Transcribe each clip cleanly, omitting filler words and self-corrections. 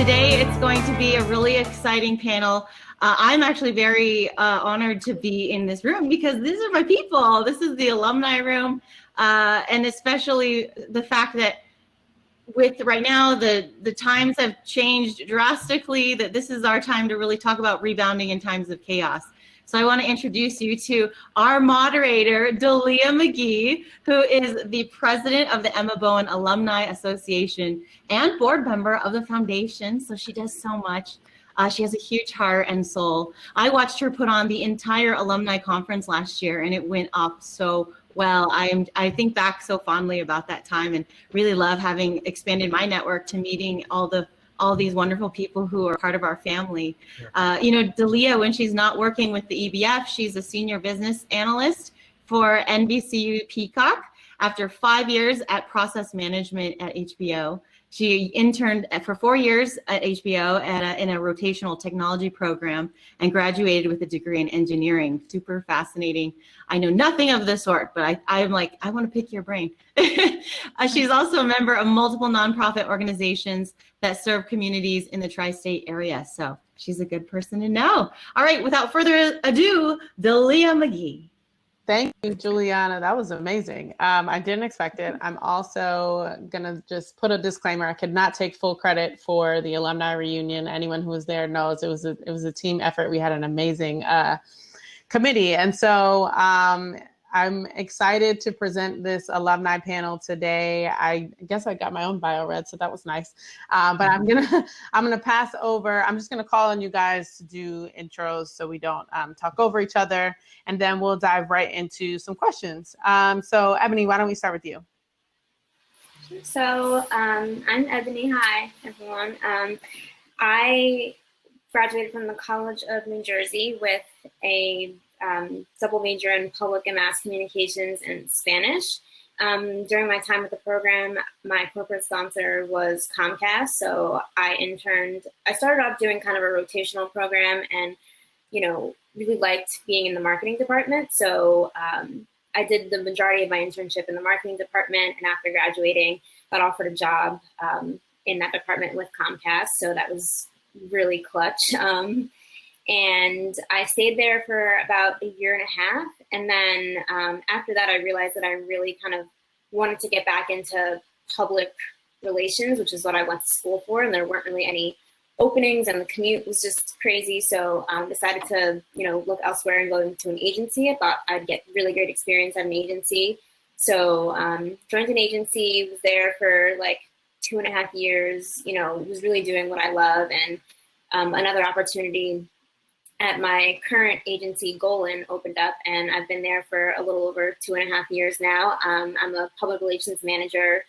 Today it's going to be a really exciting panel. I'm actually very honored to be in this room because these are my people. This is the alumni room, and especially the fact that with right now the times have changed drastically, that this is our time to really talk about rebounding in times of chaos. So I want to introduce you to our moderator, Dalia McGee, who is the president of the Emma Bowen Alumni Association and board member of the foundation. So she does so much. She has a huge heart and soul. I watched her put on the entire alumni conference last year, and it went off so well. I think back so fondly about that time and really love having expanded my network to meeting all these wonderful people who are part of our family. Dalia, when she's not working with the EBF, she's a senior business analyst for NBCU Peacock. After 5 years at process management at HBO, she interned for 4 years at HBO in a rotational technology program and graduated with a degree in engineering. Super fascinating. I know nothing of the sort, but I'm like, I want to pick your brain. She's also a member of multiple nonprofit organizations that serve communities in the tri-state area. So she's a good person to know. All right, without further ado, Dalia McGee. Thank you, Juliana. That was amazing. I didn't expect it. I'm also going to just put a disclaimer. I could not take full credit for the alumni reunion. Anyone who was there knows it was a team effort. We had an amazing committee. And so I'm excited to present this alumni panel today. I guess I got my own bio read, so that was nice. But I'm gonna pass over. I'm just gonna call on you guys to do intros so we don't talk over each other, and then we'll dive right into some questions. So Ebony, why don't we start with you? So I'm Ebony. Hi, everyone. I graduated from the College of New Jersey with a double major in public and mass communications and Spanish. During my time with the program, my corporate sponsor was Comcast. So I started off doing kind of a rotational program and, really liked being in the marketing department. So I did the majority of my internship in the marketing department. And after graduating, got offered a job in that department with Comcast. So that was really clutch. And I stayed there for about a year and a half. And then after that, I realized that I really kind of wanted to get back into public relations, which is what I went to school for. And there weren't really any openings and the commute was just crazy. So I decided to, look elsewhere and go into an agency. I thought I'd get really great experience at an agency. So joined an agency, was there for like 2.5 years, was really doing what I love. And another opportunity at my current agency, Golan, opened up, and I've been there for a little over 2.5 years now. I'm a public relations manager,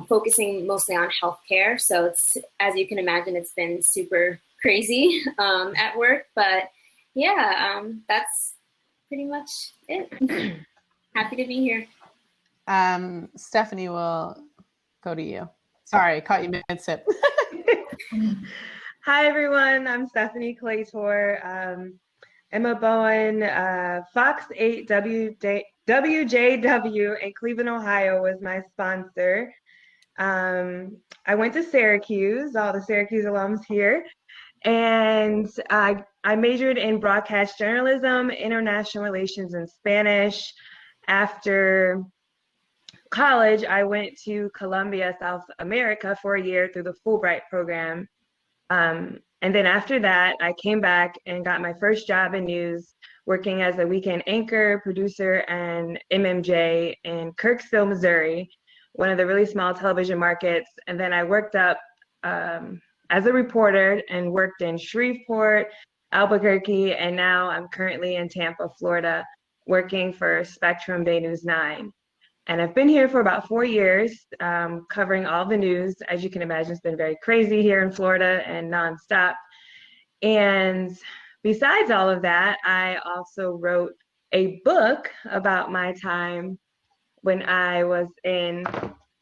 focusing mostly on healthcare. So it's, as you can imagine, it's been super crazy at work, but yeah, that's pretty much it. Happy to be here. Stephanie, will go to you. Sorry, caught you mid-sip. Hi, everyone. I'm Stephanie Claytor. Emma Bowen, Fox 8 WJW in Cleveland, Ohio was my sponsor. I went to Syracuse, all the Syracuse alums here, and I majored in broadcast journalism, international relations, and Spanish. After college, I went to Colombia, South America for a year through the Fulbright program. And then after that, I came back and got my first job in news, working as a weekend anchor, producer, and MMJ in Kirksville, Missouri, one of the really small television markets. And then I worked up as a reporter and worked in Shreveport, Albuquerque, and now I'm currently in Tampa, Florida, working for Spectrum Bay News 9. And I've been here for about 4 years, covering all the news. As you can imagine, it's been very crazy here in Florida and nonstop. And besides all of that, I also wrote a book about my time when I was in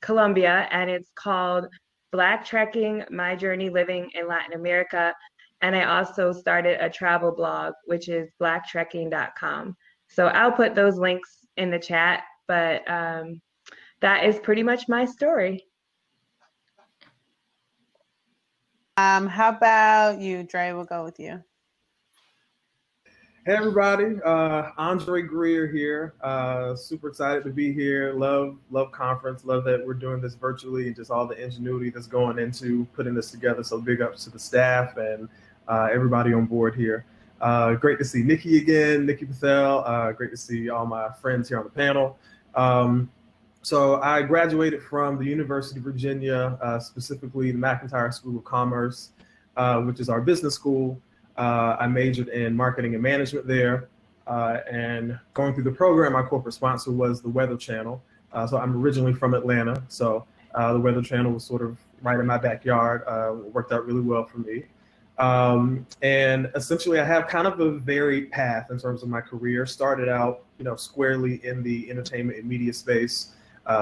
Colombia, and it's called Black Trekking: My Journey Living in Latin America. And I also started a travel blog, which is blacktrekking.com. So I'll put those links in the chat. But that is pretty much my story. How about you, Dre? We'll go with you. Hey everybody, Andre Greer here. Super excited to be here. Love conference. Love that we're doing this virtually and just all the ingenuity that's going into putting this together. So big ups to the staff and everybody on board here. Great to see Nikki again, Nikki Patel. Great to see all my friends here on the panel. So I graduated from the University of Virginia, specifically the McIntire School of Commerce, which is our business school. I majored in marketing and management there, and going through the program, my corporate sponsor was the Weather Channel. So I'm originally from Atlanta, so the Weather Channel was sort of right in my backyard. Worked out really well for me. And essentially, I have kind of a varied path in terms of my career. Started out, squarely in the entertainment and media space.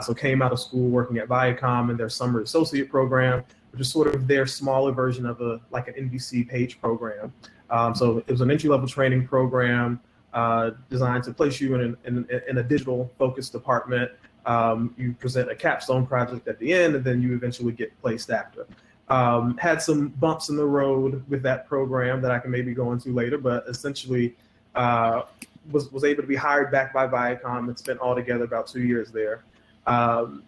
So came out of school working at Viacom in their summer associate program, which is sort of their smaller version of like an NBC Page program. So it was an entry-level training program designed to place you in a digital-focused department. You present a capstone project at the end, and then you eventually get placed after. Had some bumps in the road with that program that I can maybe go into later, but essentially was able to be hired back by Viacom and spent altogether about 2 years there.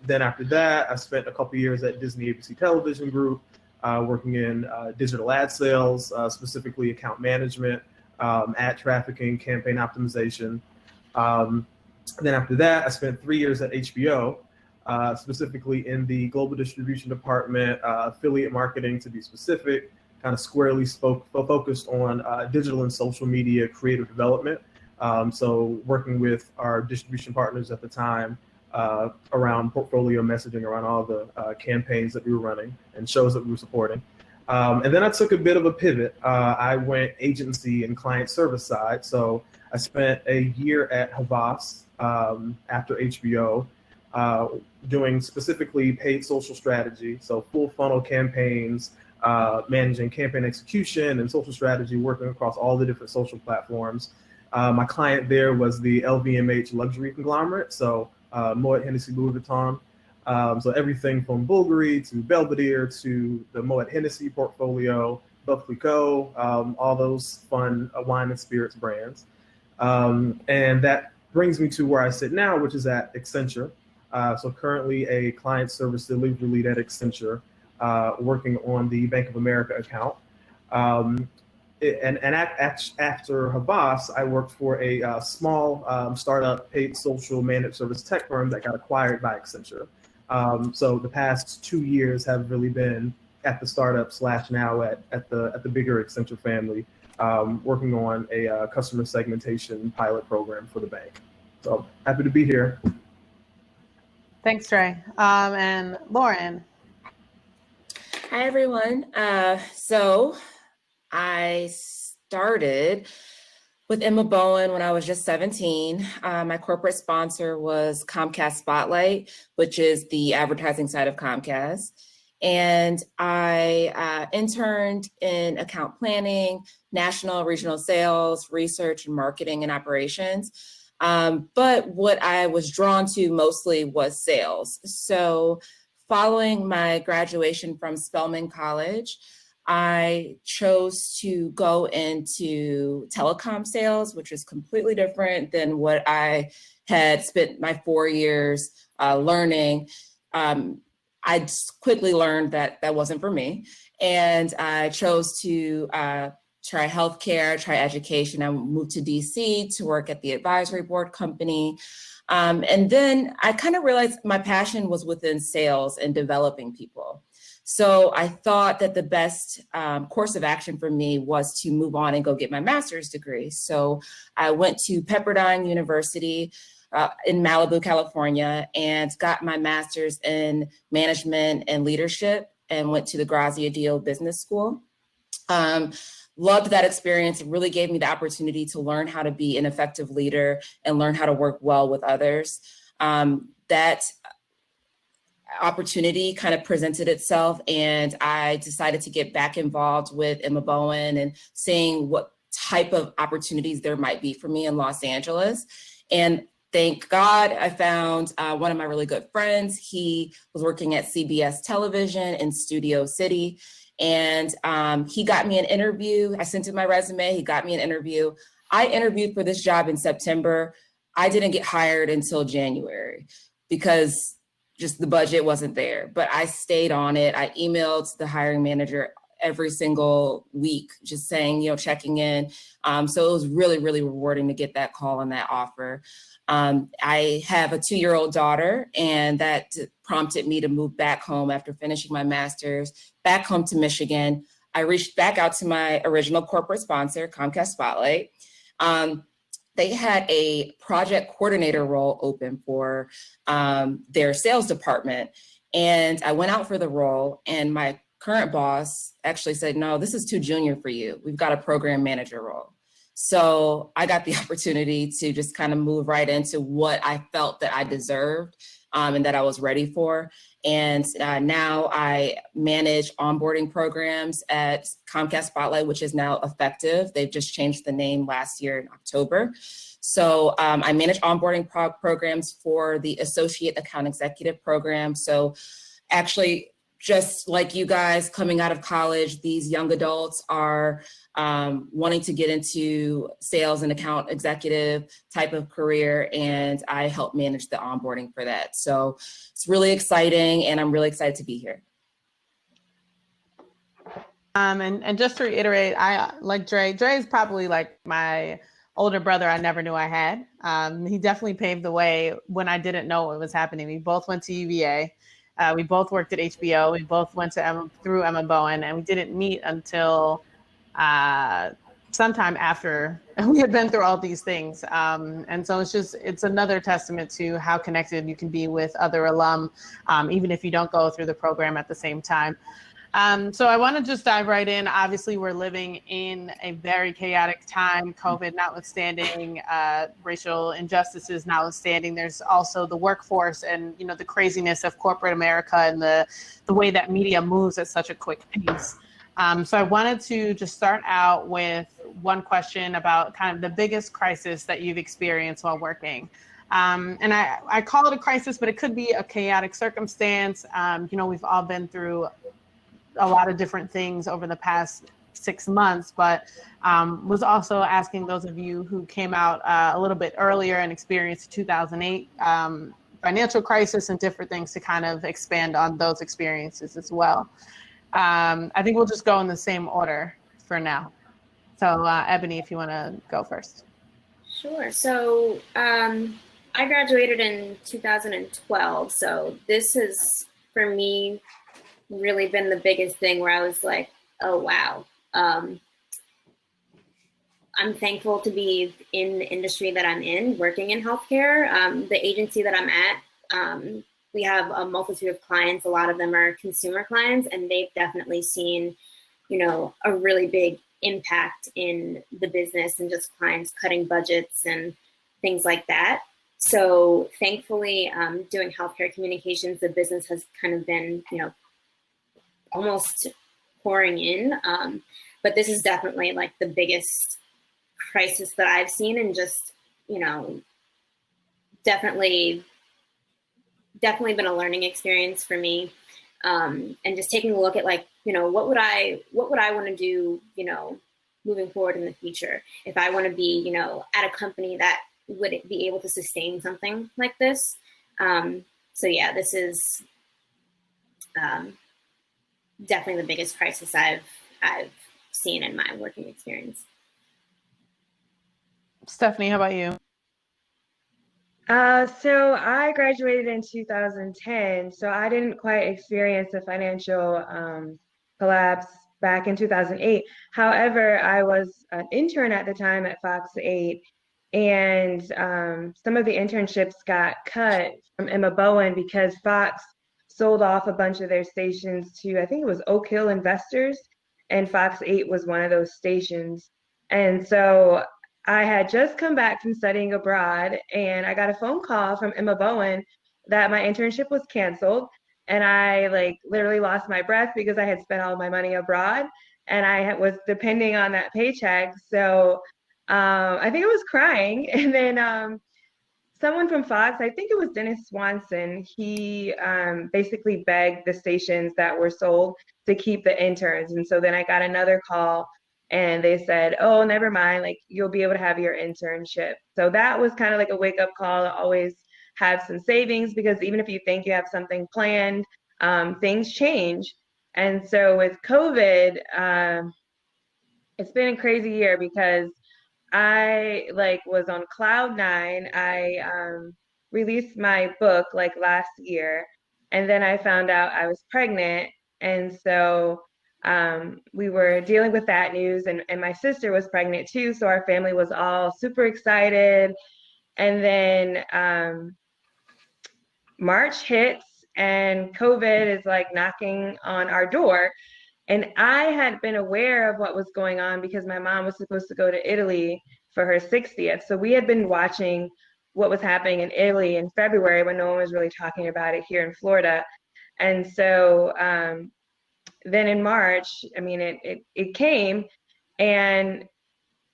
Then after that, I spent a couple years at Disney ABC Television Group, working in digital ad sales, specifically account management, ad trafficking, campaign optimization. Then after that, I spent 3 years at HBO, specifically in the global distribution department, affiliate marketing to be specific, kind of squarely focused on digital and social media creative development. So working with our distribution partners at the time, around portfolio messaging, around all the campaigns that we were running and shows that we were supporting. And then I took a bit of a pivot. I went agency and client service side. So I spent a year at Havas after HBO, doing specifically paid social strategy. So full funnel campaigns, managing campaign execution and social strategy, working across all the different social platforms. My client there was the LVMH luxury conglomerate. So Moet Hennessy, Louis Vuitton. So everything from Bulgari to Belvedere to the Moet Hennessy portfolio, Buff Clicquot, all those fun wine and spirits brands. And that brings me to where I sit now, which is at Accenture. So currently a client service delivery lead at Accenture, working on the Bank of America account. After Havas, I worked for a small startup paid social managed service tech firm that got acquired by Accenture. So the past 2 years have really been at the startup / now at the bigger Accenture family, working on a customer segmentation pilot program for the bank. So happy to be here. Thanks, Trey. And Lauren. Hi, everyone. So I started with Emma Bowen when I was just 17. My corporate sponsor was Comcast Spotlight, which is the advertising side of Comcast. And I interned in account planning, national, regional sales, research, and marketing and operations. But what I was drawn to mostly was sales. So following my graduation from Spelman College, I chose to go into telecom sales, which is completely different than what I had spent my 4 years learning. I quickly learned that that wasn't for me. And I chose to try healthcare, try education. I moved to DC to work at the advisory board company. And then I kind of realized my passion was within sales and developing people. So I thought that the best course of action for me was to move on and go get my master's degree. So I went to Pepperdine University in Malibu, California, and got my master's in management and leadership and went to the Grazia Deal Business School. Loved that experience. It really gave me the opportunity to learn how to be an effective leader and learn how to work well with others. That opportunity kind of presented itself, and I decided to get back involved with Emma Bowen and seeing what type of opportunities there might be for me in Los Angeles. And thank God I found one of my really good friends. He was working at CBS Television in Studio City. And he got me an interview. I sent him my resume. He got me an interview. I interviewed for this job in September. I didn't get hired until January because just the budget wasn't there, but I stayed on it. I emailed the hiring manager every single week, just saying, checking in. So it was really, really rewarding to get that call and that offer. I have a 2-year-old daughter, and that prompted me to move back home after finishing my master's, back home to Michigan. I reached back out to my original corporate sponsor, Comcast Spotlight. They had a project coordinator role open for their sales department. And I went out for the role, and my current boss actually said, no, this is too junior for you. We've got a program manager role. So I got the opportunity to just kind of move right into what I felt that I deserved and that I was ready for. And now I manage onboarding programs at Comcast Spotlight, which is now effective. They've just changed the name last year in October. So I manage onboarding programs for the Associate Account Executive program. So actually, just like you guys coming out of college, these young adults are wanting to get into sales and account executive type of career, and I help manage the onboarding for that. So it's really exciting, and I'm really excited to be here. And just to reiterate, I like Dre. Dre is probably like my older brother I never knew I had. He definitely paved the way when I didn't know what was happening. We both went to UVA. We both worked at HBO. We both went to through Emma Bowen, and we didn't meet until sometime after we had been through all these things. And so it's another testament to how connected you can be with other alum, even if you don't go through the program at the same time. So I want to just dive right in. Obviously, we're living in a very chaotic time, COVID notwithstanding, racial injustices notwithstanding. There's also the workforce and, the craziness of corporate America and the way that media moves at such a quick pace. So I wanted to just start out with one question about kind of the biggest crisis that you've experienced while working. And I call it a crisis, but it could be a chaotic circumstance. We've all been through a lot of different things over the past 6 months, but was also asking those of you who came out a little bit earlier and experienced the 2008 financial crisis and different things to kind of expand on those experiences as well. I think we'll just go in the same order for now. So Ebony, if you want to go first. Sure. So I graduated in 2012. So this has, for me, really been the biggest thing where I was like, oh, wow. I'm thankful to be in the industry that I'm in, working in healthcare. The agency that I'm at, we have a multitude of clients. A lot of them are consumer clients, and they've definitely seen, a really big impact in the business and just clients cutting budgets and things like that. So thankfully, doing healthcare communications, the business has kind of been, almost pouring in. But this is definitely like the biggest crisis that I've seen, and just, definitely been a learning experience for me. And just taking a look at like, what would I want to do, moving forward in the future, if I want to be, at a company that would be able to sustain something like this. So yeah, this is definitely the biggest crisis I've seen in my working experience. Stephanie, how about you? So I graduated in 2010, so I didn't quite experience the financial collapse back in 2008. However, I was an intern at the time at Fox 8, and some of the internships got cut from Emma Bowen because Fox sold off a bunch of their stations to, I think it was Oak Hill Investors, and Fox 8 was one of those stations. And so I had just come back from studying abroad, and I got a phone call from Emma Bowen that my internship was canceled. And I literally lost my breath because I had spent all my money abroad and I was depending on that paycheck. So I think I was crying. And then someone from Fox, I think it was Dennis Swanson, he basically begged the stations that were sold to keep the interns. And so then I got another call and they said, oh, never mind, like you'll be able to have your internship. So that was kind of like a wake up call to always have some savings, because even if you think you have something planned, things change. And so with COVID, it's been a crazy year because I like was on cloud nine. I released my book like last year, and then I found out I was pregnant, and so we were dealing with that news, and my sister was pregnant too, so our family was all super excited. And then March hits, and COVID is like knocking on our door. And I had been aware of what was going on because my mom was supposed to go to Italy for her 60th. So we had been watching what was happening in Italy in February when no one was really talking about it here in Florida. And so then in March, I mean, it came, and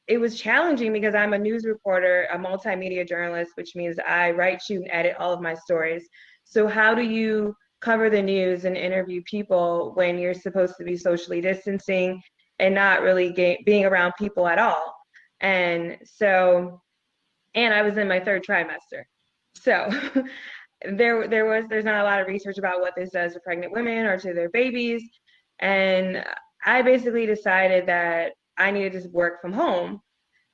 it was challenging because I'm a news reporter, a multimedia journalist, which means I write, shoot, and edit all of my stories. So how do you cover the news and interview people when you're supposed to be socially distancing and not really being around people at all? And so, and I was in my third trimester. So there's not a lot of research about what this does to pregnant women or to their babies. And I basically decided that I needed to work from home.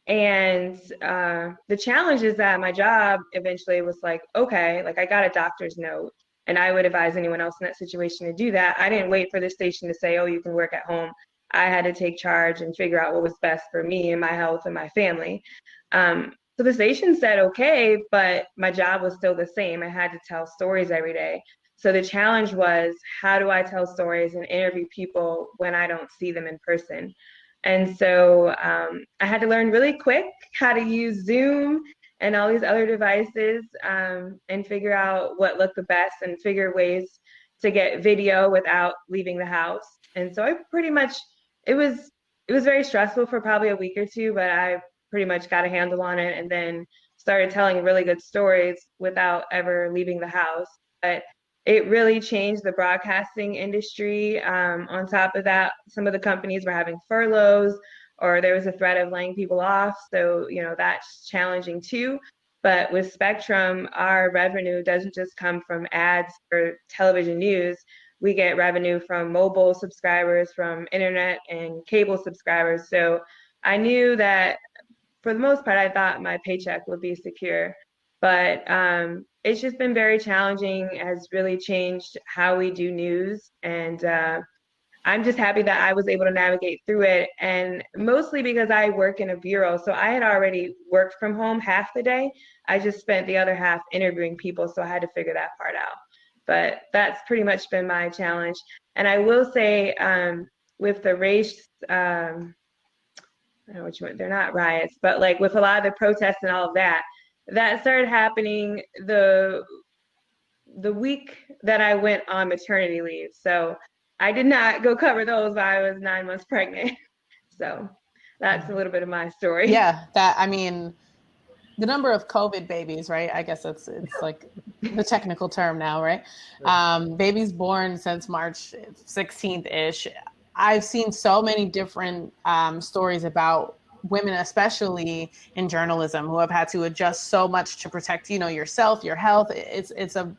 And the challenge is that my job eventually was like, okay, like I got a doctor's note, and I would advise anyone else in that situation to do that. I didn't wait for the station to say, oh, you can work at home. I had to take charge and figure out what was best for me and my health and my family. So the station said, okay, but my job was still the same. I had to tell stories every day. So the challenge was, how do I tell stories and interview people when I don't see them in person? And so I had to learn really quick how to use Zoom and all these other devices, and figure out what looked the best and figure ways to get video without leaving the house. And so I pretty much, it was very stressful for probably a week or two, but I pretty much got a handle on it, and then started telling really good stories without ever leaving the house. But it really changed the broadcasting industry. On top of that, some of the companies were having furloughs, or there was a threat of laying people off. So, you know, that's challenging too. But with Spectrum, our revenue doesn't just come from ads or television news. We get revenue from mobile subscribers, from internet and cable subscribers. So I knew that for the most part, I thought my paycheck would be secure. But it's just been very challenging, has really changed how we do news. And I'm just happy that I was able to navigate through it. And mostly because I work in a bureau. So I had already worked from home half the day. I just spent the other half interviewing people. So I had to figure that part out. But that's pretty much been my challenge. And I will say, with the race, I don't know what you want, they're not riots, but like with a lot of the protests and all of that, that started happening the week that I went on maternity leave. So I did not go cover those while I was 9 months pregnant. So that's a little bit of my story. Yeah, that, I mean, the number of COVID babies, right? I guess it's like the technical term now, right? Babies born since March 16th-ish. I've seen so many different stories about women, especially in journalism, who have had to adjust so much to protect, you know, yourself, your health. It's a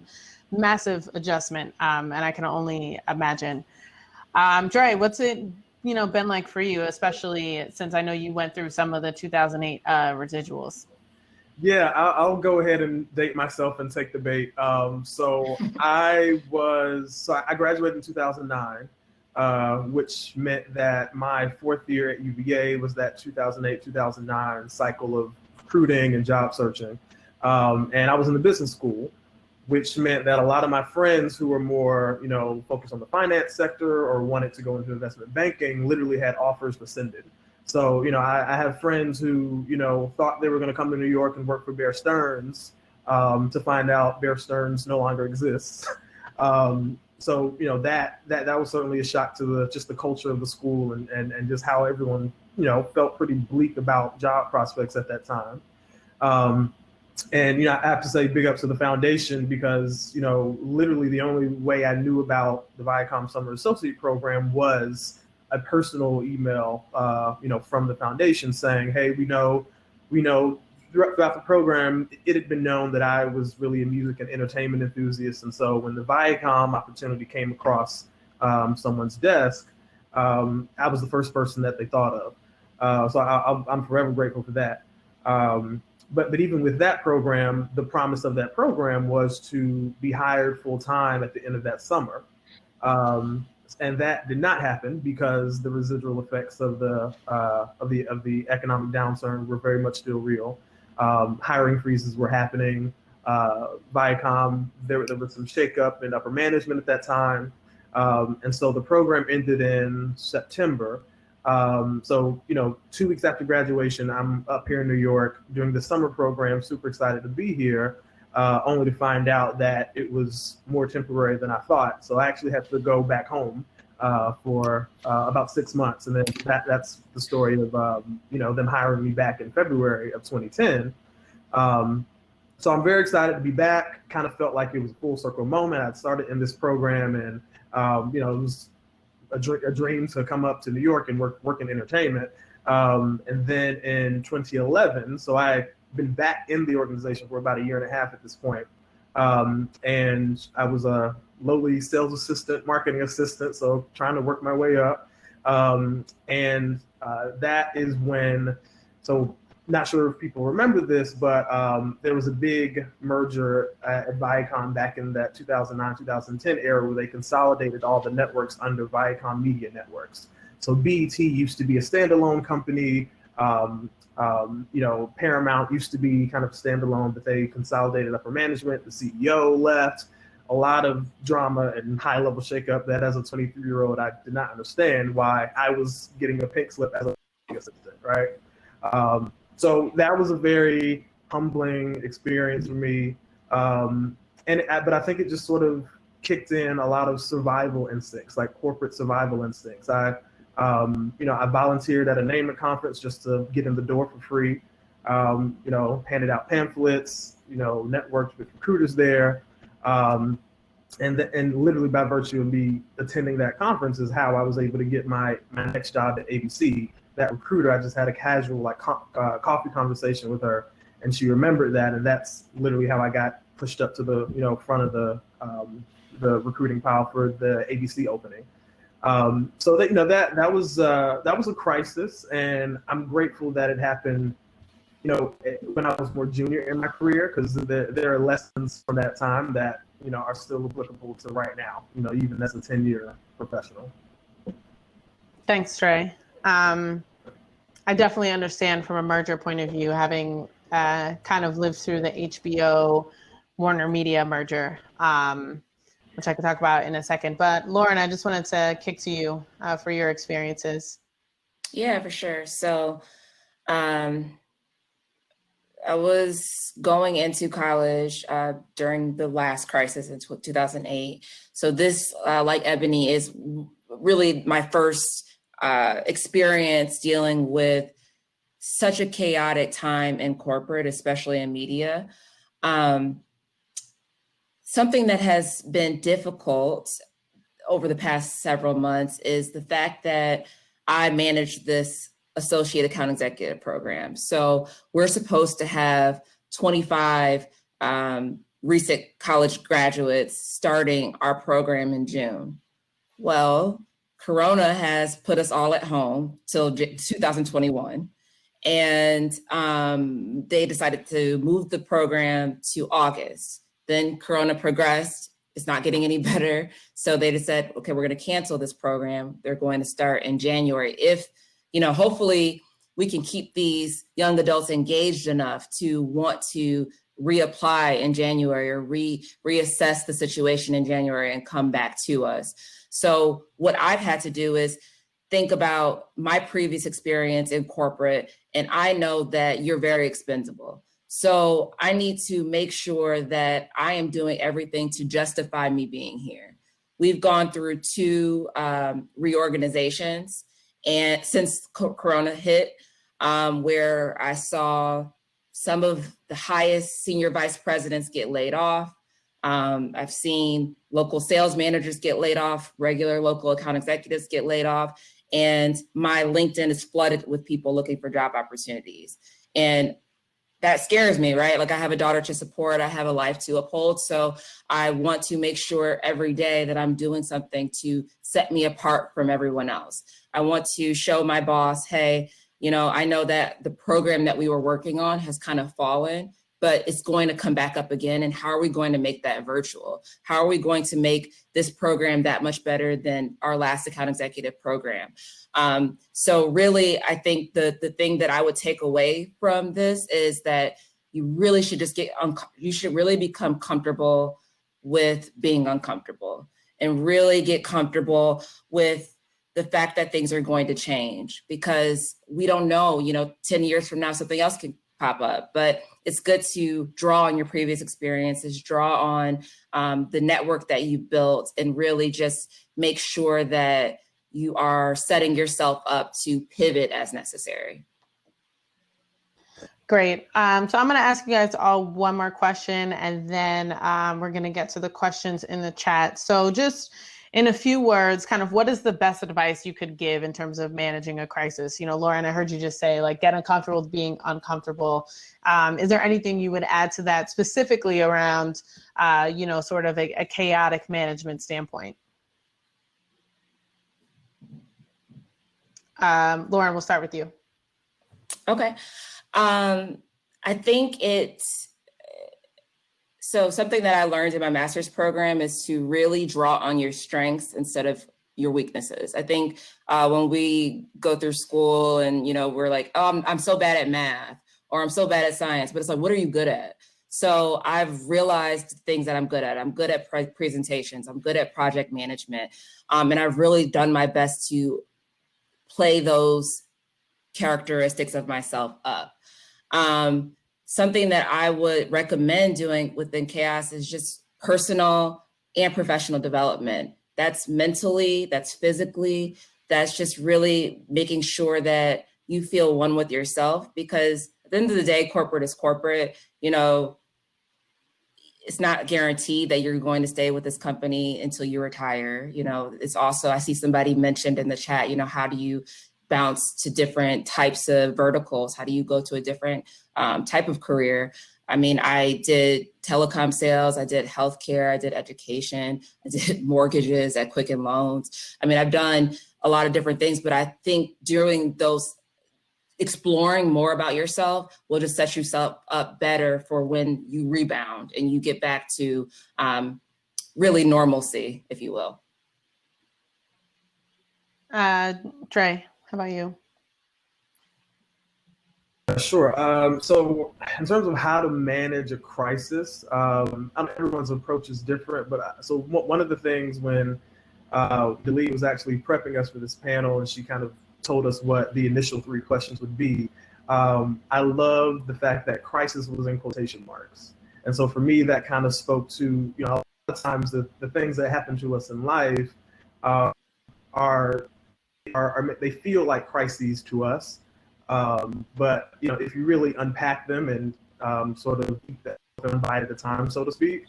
massive adjustment, and I can only imagine. Dre, what's it, you know, been like for you, especially since I know you went through some of the 2008 residuals? Yeah, I'll go ahead and date myself and take the bait. So I graduated in 2009. Which meant that my fourth year at UVA was that 2008-2009 cycle of recruiting and job searching. And I was in the business school, which meant that a lot of my friends who were more, you know, focused on the finance sector or wanted to go into investment banking literally had offers rescinded. So, you know, I have friends who, you know, thought they were going to come to New York and work for Bear Stearns, to find out Bear Stearns no longer exists. So, you know, that was certainly a shock to just the culture of the school and just how everyone, you know, felt pretty bleak about job prospects at that time. And, I have to say big ups to the foundation because, literally the only way I knew about the Viacom Summer Associate Program was a personal email, from the foundation saying, hey, we know throughout the program, it had been known that I was really a music and entertainment enthusiast. And so when the Viacom opportunity came across someone's desk, I was the first person that they thought of. So I'm forever grateful for that. But even with that program, the promise of that program was to be hired full time at the end of that summer. And that did not happen because the residual effects of the economic downturn were very much still real. Hiring freezes were happening. Viacom, there was some shakeup in upper management at that time. And so the program ended in September. So, 2 weeks after graduation, I'm up here in New York doing the summer program, super excited to be here, only to find out that it was more temporary than I thought. So I actually had to go back home for about 6 months. And then that's the story of, them hiring me back in February of 2010. So I'm very excited to be back. Kind of felt like it was a full circle moment. I'd started in this program and, it was a dream to come up to New York and work in entertainment. And then in 2011, so I'd been back in the organization for about 1.5 years at this point. And I was a lowly sales assistant, marketing assistant, so trying to work my way up. And that is when, so not sure if people remember this, but there was a big merger at Viacom back in that 2009, 2010 era where they consolidated all the networks under Viacom Media Networks. So BET used to be a standalone company. Paramount used to be kind of standalone, but they consolidated upper management. The CEO left. A lot of drama and high-level shakeup that as a 23-year-old, I did not understand why I was getting a pink slip as a assistant, right? So that was a very humbling experience for me. But I think it just sort of kicked in a lot of survival instincts, like corporate survival instincts. I volunteered at a naming conference just to get in the door for free, handed out pamphlets, networked with recruiters there. And literally by virtue of me attending that conference is how I was able to get my next job at ABC. That recruiter, I just had a casual coffee conversation with her, and she remembered that, and that's literally how I got pushed up to the front of the recruiting pile for the ABC opening. So that was a crisis, and I'm grateful that it happened, when I was more junior in my career, because there are lessons from that time that are still applicable to right now, even as a 10-year professional. Thanks, Trey. I definitely understand from a merger point of view, having kind of lived through the HBO Warner Media merger, which I could talk about in a second. But Lauren, I just wanted to kick to you for your experiences. Yeah, for sure. So I was going into college during the last crisis in 2008. So this, like Ebony, is really my first experience dealing with such a chaotic time in corporate, especially in media. Something that has been difficult over the past several months is the fact that I manage this associate account executive program. So we're supposed to have 25 recent college graduates starting our program in June. Well, Corona has put us all at home till 2021. And they decided to move the program to August. Then Corona progressed. It's not getting any better. So they just said, okay, we're going to cancel this program. They're going to start in January. If, hopefully we can keep these young adults engaged enough to want to reapply in January or reassess the situation in January and come back to us. So what I've had to do is think about my previous experience in corporate, and I know that you're very expendable. So I need to make sure that I am doing everything to justify me being here. We've gone through 2 reorganizations and since Corona hit, where I saw some of the highest senior vice presidents get laid off. I've seen local sales managers get laid off, regular local account executives get laid off, and my LinkedIn is flooded with people looking for job opportunities. And that scares me, right? Like, I have a daughter to support, I have a life to uphold. So I want to make sure every day that I'm doing something to set me apart from everyone else. I want to show my boss, hey, you know, I know that the program that we were working on has kind of fallen, but it's going to come back up again. And how are we going to make that virtual? How are we going to make this program that much better than our last account executive program? So really, I think the thing that I would take away from this is that you really should just you should really become comfortable with being uncomfortable, and really get comfortable with the fact that things are going to change, because we don't know, you know, 10 years from now, something else can pop up. But it's good to draw on your previous experiences, draw on the network that you built, and really just make sure that you are setting yourself up to pivot as necessary. Great. So I'm going to ask you guys all one more question, and then we're going to get to the questions in the chat. So just in a few words, kind of what is the best advice you could give in terms of managing a crisis? You know, Lauren, I heard you just say, like, get uncomfortable with being uncomfortable. Is there anything you would add to that specifically around, you know, sort of a chaotic management standpoint? Lauren, we'll start with you. Okay. I think so something that I learned in my master's program is to really draw on your strengths instead of your weaknesses. I think when we go through school and, you know, we're like, oh, I'm so bad at math, or I'm so bad at science, but it's like, what are you good at? So I've realized things that I'm good at. I'm good at presentations. I'm good at project management. And I've really done my best to play those characteristics of myself up. Something that I would recommend doing within chaos is just personal and professional development. That's mentally, that's physically, that's just really making sure that you feel one with yourself, because at the end of the day, corporate is corporate. You know, it's not guaranteed that you're going to stay with this company until you retire. You know, it's also, I see somebody mentioned in the chat, you know, how do you bounce to different types of verticals? How do you go to a different type of career? I mean, I did telecom sales, I did healthcare, I did education, I did mortgages at Quicken Loans. I mean, I've done a lot of different things, but I think during those, exploring more about yourself will just set yourself up better for when you rebound and you get back to really normalcy, if you will. Trey, how about you? Sure. So in terms of how to manage a crisis, everyone's approach is different, but so one of the things when the lead was actually prepping us for this panel, and she kind of told us what the initial 3 questions would be, I love the fact that crisis was in quotation marks. And so for me, that kind of spoke to, you know, a lot of times the things that happen to us in life are they feel like crises to us. But, you know, if you really unpack them and sort of keep that one bite at a time, so to speak,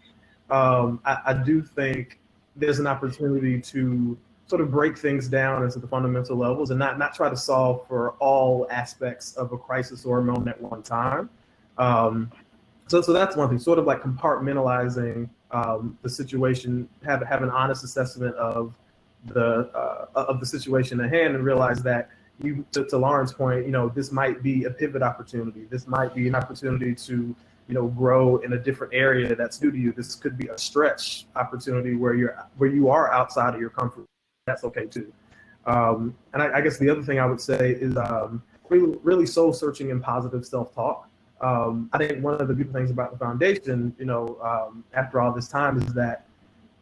I do think there's an opportunity to sort of break things down into the fundamental levels and not try to solve for all aspects of a crisis or a moment at one time. So that's one thing, sort of like compartmentalizing the situation, have an honest assessment of the situation at hand, and realize that to Lauren's point, you know, this might be a pivot opportunity. This might be an opportunity to, you know, grow in a different area that's new to you. This could be a stretch opportunity where you are outside of your comfort. That's okay too. And I guess the other thing I would say is really soul searching and positive self-talk. I think one of the beautiful things about the foundation, you know, after all this time, is that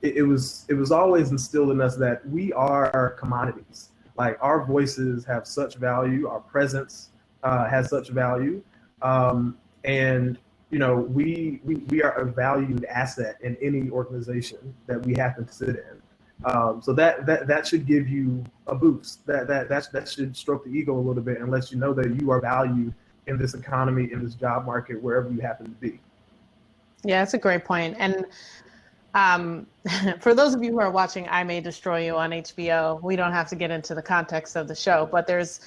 it was always instilled in us that we are commodities. Like, our voices have such value, our presence has such value, and you know, we are a valued asset in any organization that we happen to sit in. So that should give you a boost. That should stroke the ego a little bit and let you know that you are valued in this economy, in this job market, wherever you happen to be. Yeah, that's a great point. And for those of you who are watching I May Destroy You on HBO, we don't have to get into the context of the show, but there's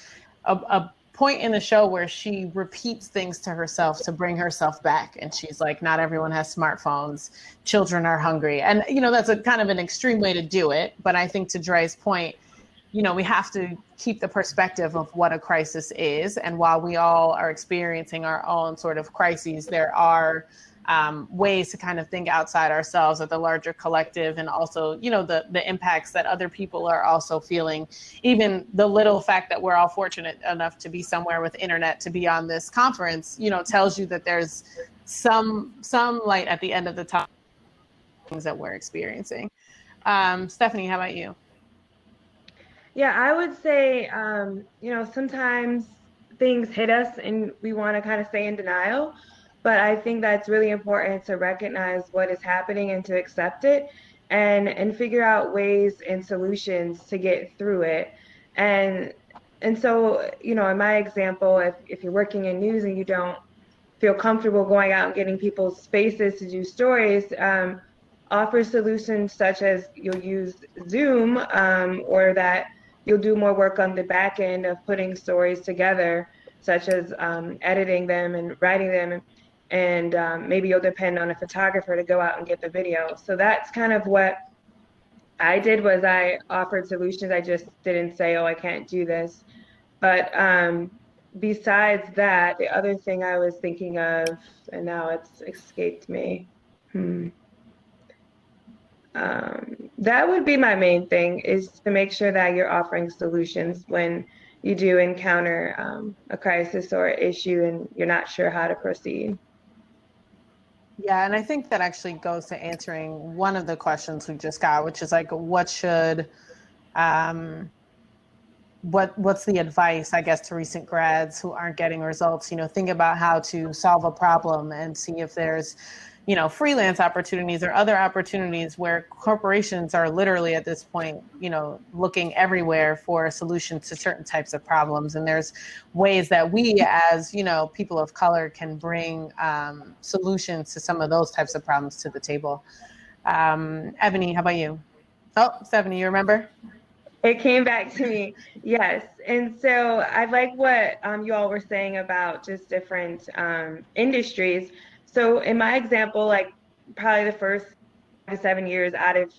a point in the show where she repeats things to herself to bring herself back. And she's like, not everyone has smartphones. Children are hungry. And, you know, that's a kind of an extreme way to do it. But I think to Dre's point, you know, we have to keep the perspective of what a crisis is. And while we all are experiencing our own sort of crises, there are ways to kind of think outside ourselves at the larger collective, and also, you know, the impacts that other people are also feeling. Even the little fact that we're all fortunate enough to be somewhere with internet to be on this conference, you know, tells you that there's some light at the end of the tunnel, things that we're experiencing. Stephanie, how about you? Yeah, I would say, you know, sometimes things hit us and we want to kind of stay in denial. But I think that's really important to recognize what is happening and to accept it, and figure out ways and solutions to get through it. And so, you know, in my example, if you're working in news and you don't feel comfortable going out and getting people's spaces to do stories, offer solutions such as you'll use Zoom, or that you'll do more work on the back end of putting stories together, such as editing them and writing them. And maybe you'll depend on a photographer to go out and get the video. So that's kind of what I did, was I offered solutions. I just didn't say, oh, I can't do this. But besides that, the other thing I was thinking of, and now it's escaped me. That would be my main thing, is to make sure that you're offering solutions when you do encounter a crisis or issue and you're not sure how to proceed. Yeah, and I think that actually goes to answering one of the questions we just got, which is like, what's the advice, I guess, to recent grads who aren't getting results? You know, think about how to solve a problem and see if there's, you know, freelance opportunities or other opportunities where corporations are literally at this point, you know, looking everywhere for solutions to certain types of problems. And there's ways that we, as, you know, people of color, can bring solutions to some of those types of problems to the table. Ebony, how about you? Oh, Stephanie, you remember? It came back to me. Yes. And so I like what you all were saying about just different industries. So in my example, like probably the first 5 to 7 years out of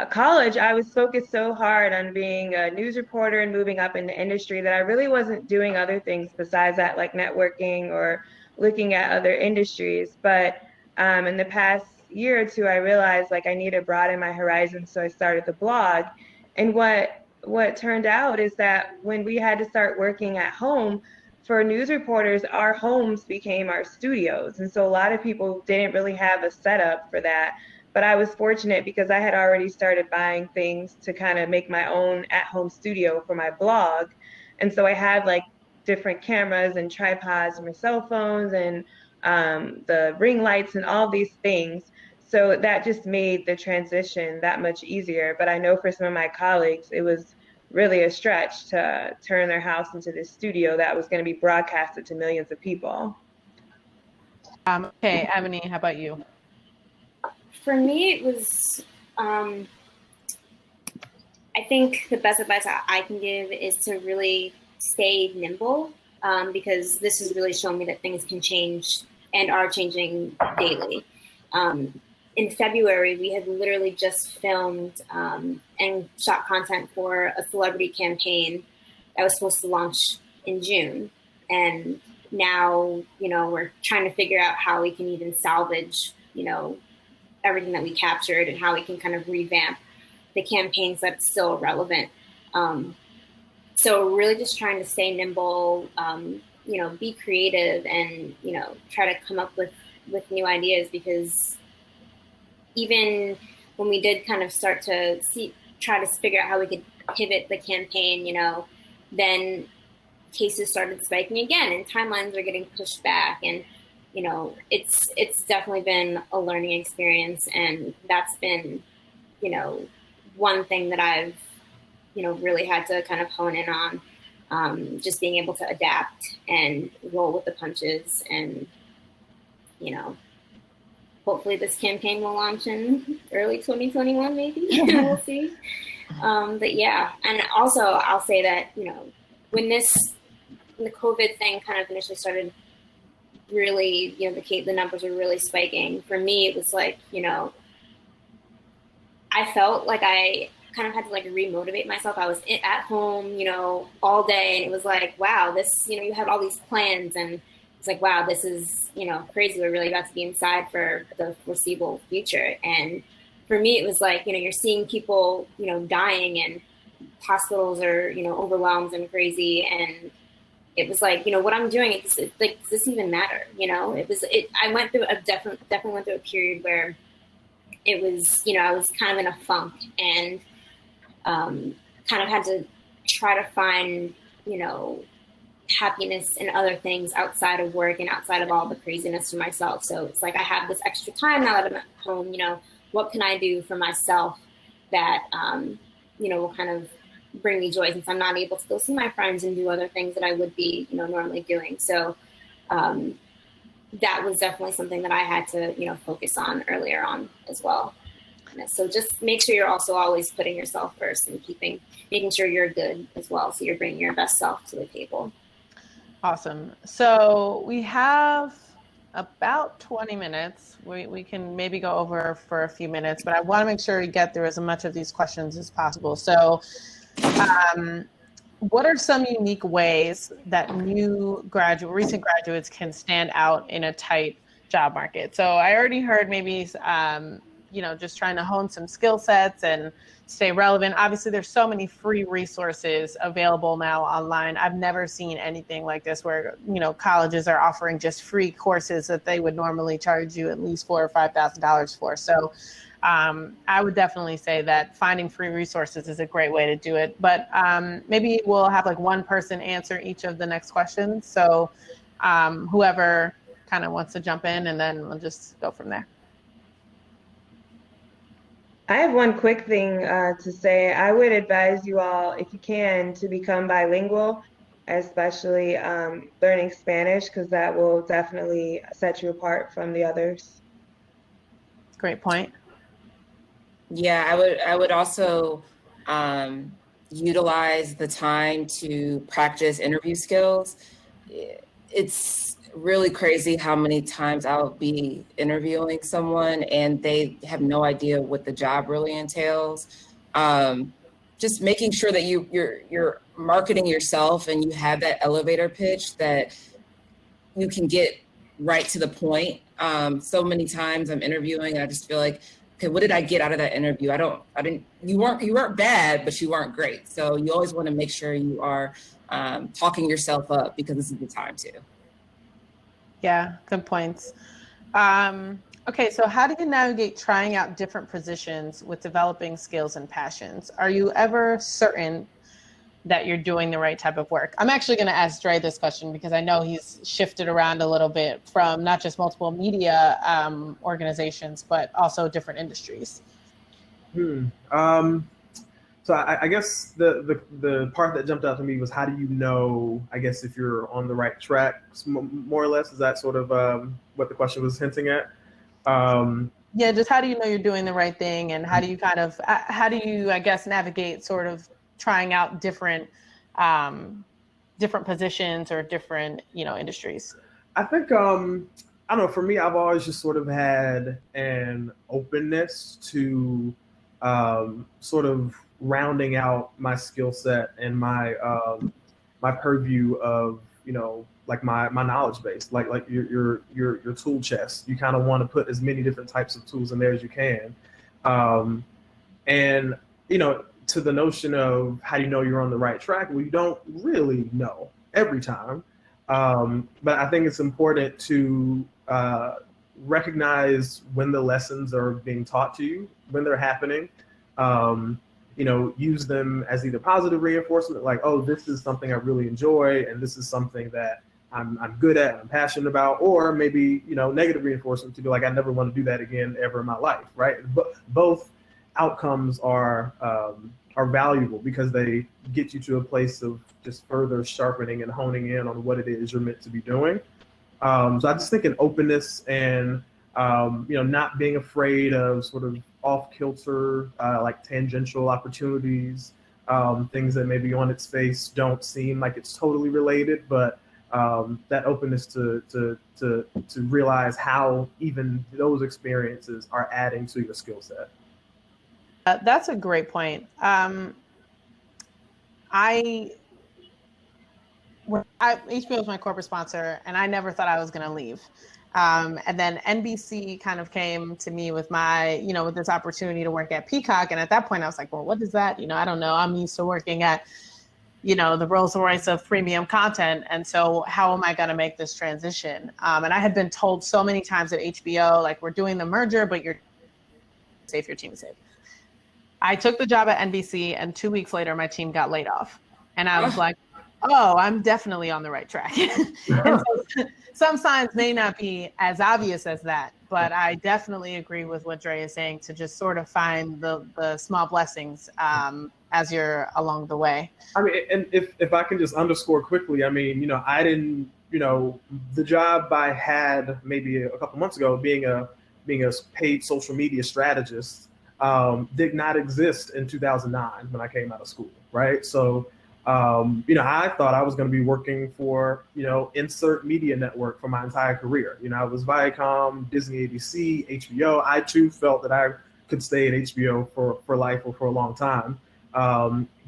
college, I was focused so hard on being a news reporter and moving up in the industry that I really wasn't doing other things besides that, like networking or looking at other industries. But in the past year or two, I realized like I need to broaden my horizons, so I started the blog. And what turned out is that when we had to start working at home, for news reporters, our homes became our studios. And so a lot of people didn't really have a setup for that. But I was fortunate because I had already started buying things to kind of make my own at-home studio for my blog. And so I had like different cameras and tripods and my cell phones and the ring lights and all these things. So that just made the transition that much easier. But I know for some of my colleagues, it was really a stretch to turn their house into this studio that was going to be broadcasted to millions of people. Okay, Ebony, how about you? For me, it was, I think the best advice I can give is to really stay nimble, because this has really shown me that things can change and are changing daily. In February, we had literally just filmed and shot content for a celebrity campaign that was supposed to launch in June. And now, you know, we're trying to figure out how we can even salvage, you know, everything that we captured and how we can kind of revamp the campaigns that's still relevant. So really just trying to stay nimble, you know, be creative and, you know, try to come up with new ideas, because even when we did kind of start to try to figure out how we could pivot the campaign, you know, then cases started spiking again and timelines are getting pushed back. And, you know, it's definitely been a learning experience. And that's been, you know, one thing that I've, you know, really had to kind of hone in on. just being able to adapt and roll with the punches. And, hopefully this campaign will launch in early 2021, maybe. We'll see. But yeah, and also I'll say that, when the COVID thing kind of initially started, really, the numbers were really spiking. For me, it was like, I felt like I kind of had to like remotivate myself. I was at home, all day, and it was like, wow, this, you have all these plans, and it's like, wow, this is, crazy. We're really about to be inside for the foreseeable future. And for me, it was like, you're seeing people, dying, and hospitals are, overwhelmed and crazy. And it was like, what I'm doing, it's like, does this even matter? I went through definitely went through a period where it was, I was kind of in a funk, and kind of had to try to find, happiness in other things outside of work and outside of all the craziness for myself. So it's like, I have this extra time now that I'm at home, what can I do for myself that, will kind of bring me joy, since I'm not able to go see my friends and do other things that I would be, normally doing. So that was definitely something that I had to, focus on earlier on as well. So just make sure you're also always putting yourself first and making sure you're good as well. So you're bringing your best self to the table. Awesome. So we have about 20 minutes. We can maybe go over for a few minutes, but I want to make sure we get through as much of these questions as possible. So what are some unique ways that recent graduates can stand out in a tight job market? So I already heard maybe, just trying to hone some skill sets and stay relevant. Obviously, there's so many free resources available now online. I've never seen anything like this where, colleges are offering just free courses that they would normally charge you at least $4,000 or $5,000 for. So I would definitely say that finding free resources is a great way to do it. But maybe we'll have like one person answer each of the next questions. So whoever kind of wants to jump in, and then we'll just go from there. I have one quick thing to say. I would advise you all, if you can, to become bilingual, especially learning Spanish, because that will definitely set you apart from the others. Great point. Yeah, I would also utilize the time to practice interview skills. It's really crazy how many times I'll be interviewing someone and they have no idea what the job really entails. Just making sure that you're marketing yourself and you have that elevator pitch that you can get right to the point. So many times I'm interviewing and I just feel like, okay, what did I get out of that interview? You weren't bad, but you weren't great. So you always want to make sure you are talking yourself up, because this is the time to. Yeah, good points. Okay, so how do you navigate trying out different positions with developing skills and passions? Are you ever certain that you're doing the right type of work? I'm actually going to ask Dre this question because I know he's shifted around a little bit from not just multiple media organizations, but also different industries. So I guess the part that jumped out to me was, how do you know, I guess, if you're on the right track, more or less? Is that sort of what the question was hinting at? Yeah, just how do you know you're doing the right thing, and how do you I guess, navigate sort of trying out different positions or different, industries? I think, I don't know, for me, I've always just sort of had an openness to sort of rounding out my skill set and my my purview of, like my knowledge base, like your tool chest. You kind of want to put as many different types of tools in there as you can. And, to the notion of how do you know you're on the right track? Well, you don't really know every time. But I think it's important to recognize when the lessons are being taught to you, when they're happening. Use them as either positive reinforcement, like, oh, this is something I really enjoy, and this is something that I'm good at and I'm passionate about, or maybe, negative reinforcement to be like, I never want to do that again ever in my life, right? But both outcomes are are valuable because they get you to a place of just further sharpening and honing in on what it is you're meant to be doing. So I just think an openness and not being afraid of sort of off-kilter, like tangential opportunities, things that maybe on its face don't seem like it's totally related, but that openness to realize how even those experiences are adding to your skill set. That's a great point. HBO was my corporate sponsor, and I never thought I was going to leave. And then NBC kind of came to me with with this opportunity to work at Peacock. And at that point I was like, well, what is that? I don't know. I'm used to working at, the Rolls Royce of premium content. And so how am I going to make this transition? And I had been told so many times at HBO, like, we're doing the merger, but you're safe, your team is safe. I took the job at NBC, and 2 weeks later, my team got laid off. And I was like, oh, I'm definitely on the right track. And so, some signs may not be as obvious as that, but I definitely agree with what Dre is saying, to just sort of find the small blessings as you're along the way. I mean, and if I can just underscore quickly, I mean, I didn't, the job I had maybe a couple months ago, being a paid social media strategist, did not exist in 2009 when I came out of school, right? So, I thought I was going to be working for, insert media network for my entire career. I was Viacom, Disney, ABC, HBO. I too felt that I could stay at HBO for life or for a long time.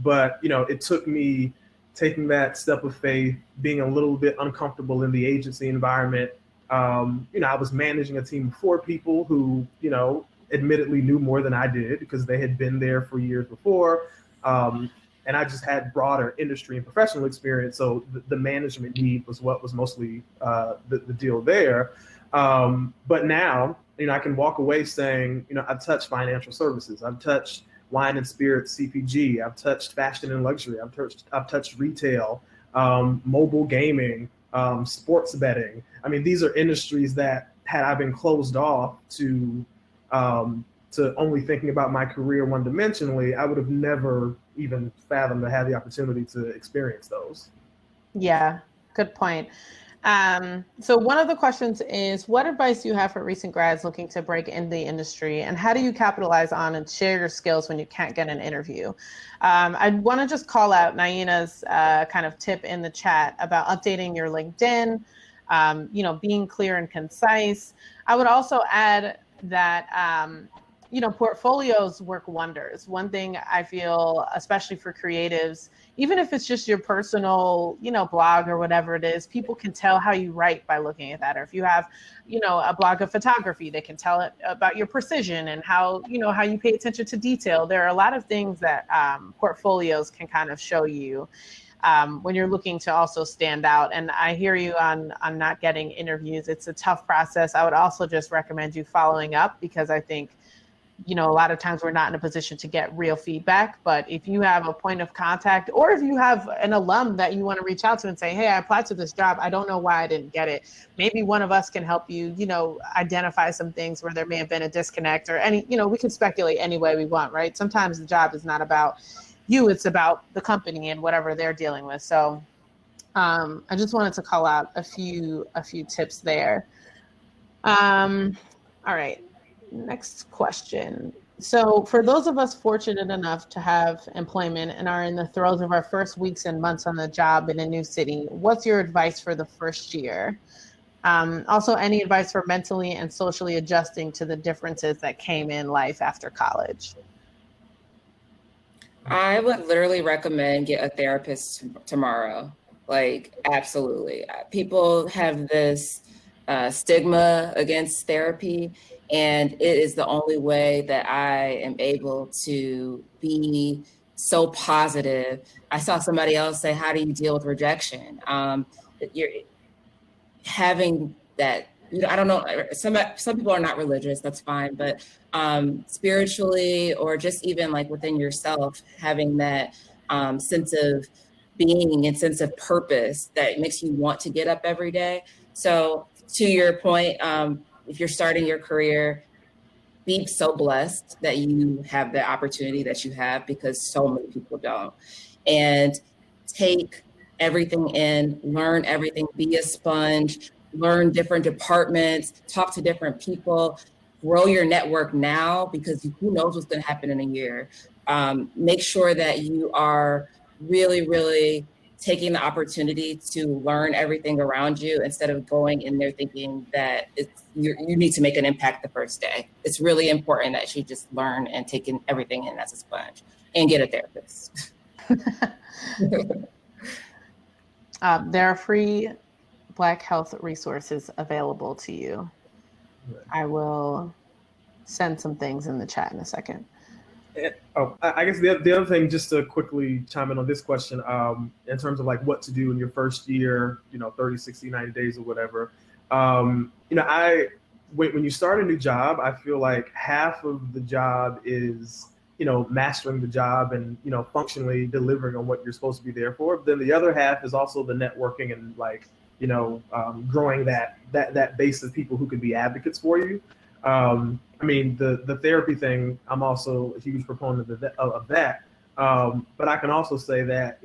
But, it took me taking that step of faith, being a little bit uncomfortable in the agency environment. I was managing a team of 4 people who, admittedly knew more than I did because they had been there for years before. And I just had broader industry and professional experience. So the management need was what was mostly the deal there. But now, I can walk away saying, I've touched financial services. I've touched wine and spirits, CPG. I've touched fashion and luxury. I've touched retail, mobile gaming, sports betting. I mean, these are industries that, had I been closed off to only thinking about my career one-dimensionally, I would have never even fathomed to have the opportunity to experience those. Yeah, good point. So one of the questions is, what advice do you have for recent grads looking to break into the industry, and how do you capitalize on and share your skills when you can't get an interview? I want to just call out Naina's kind of tip in the chat about updating your LinkedIn, being clear and concise. I would also add that, portfolios work wonders. One thing I feel, especially for creatives, even if it's just your personal, blog or whatever it is, people can tell how you write by looking at that. Or if you have, a blog of photography, they can tell it about your precision and how you pay attention to detail. There are a lot of things that portfolios can kind of show you when you're looking to also stand out. And I hear you on not getting interviews. It's a tough process. I would also just recommend you following up, because I think, a lot of times we're not in a position to get real feedback. But if you have a point of contact, or if you have an alum that you want to reach out to and say, hey, I applied to this job, I don't know why I didn't get it. Maybe one of us can help you, identify some things where there may have been a disconnect, or we can speculate any way we want, right? Sometimes the job is not about you, it's about the company and whatever they're dealing with. So I just wanted to call out a few tips there. All right. Next question. So for those of us fortunate enough to have employment and are in the throes of our first weeks and months on the job in a new city, what's your advice for the first year? Also, any advice for mentally and socially adjusting to the differences that came in life after college? I would literally recommend get a therapist tomorrow. Like, absolutely. People have this stigma against therapy, and it is the only way that I am able to be so positive. I saw somebody else say, how do you deal with rejection? You're having that, I don't know, some people are not religious, that's fine, but spiritually, or just even like within yourself, having that sense of being and sense of purpose that makes you want to get up every day. So to your point, if you're starting your career, be so blessed that you have the opportunity that you have, because so many people don't. And take everything in, learn everything, be a sponge, learn different departments, talk to different people, grow your network now, because who knows what's going to happen in a year. Make sure that you are really, really taking the opportunity to learn everything around you, instead of going in there thinking that you need to make an impact the first day. It's really important that you just learn and take in everything in as a sponge, and get a therapist. There are free Black health resources available to you. I will send some things in the chat in a second. I guess the other thing, just to quickly chime in on this question, in terms of like what to do in your first year, 30, 60, 90 days or whatever. When you start a new job, I feel like half of the job is, mastering the job and, functionally delivering on what you're supposed to be there for. But then the other half is also the networking and like, growing that base of people who can be advocates for you. The therapy thing, I'm also a huge proponent of that. But I can also say that,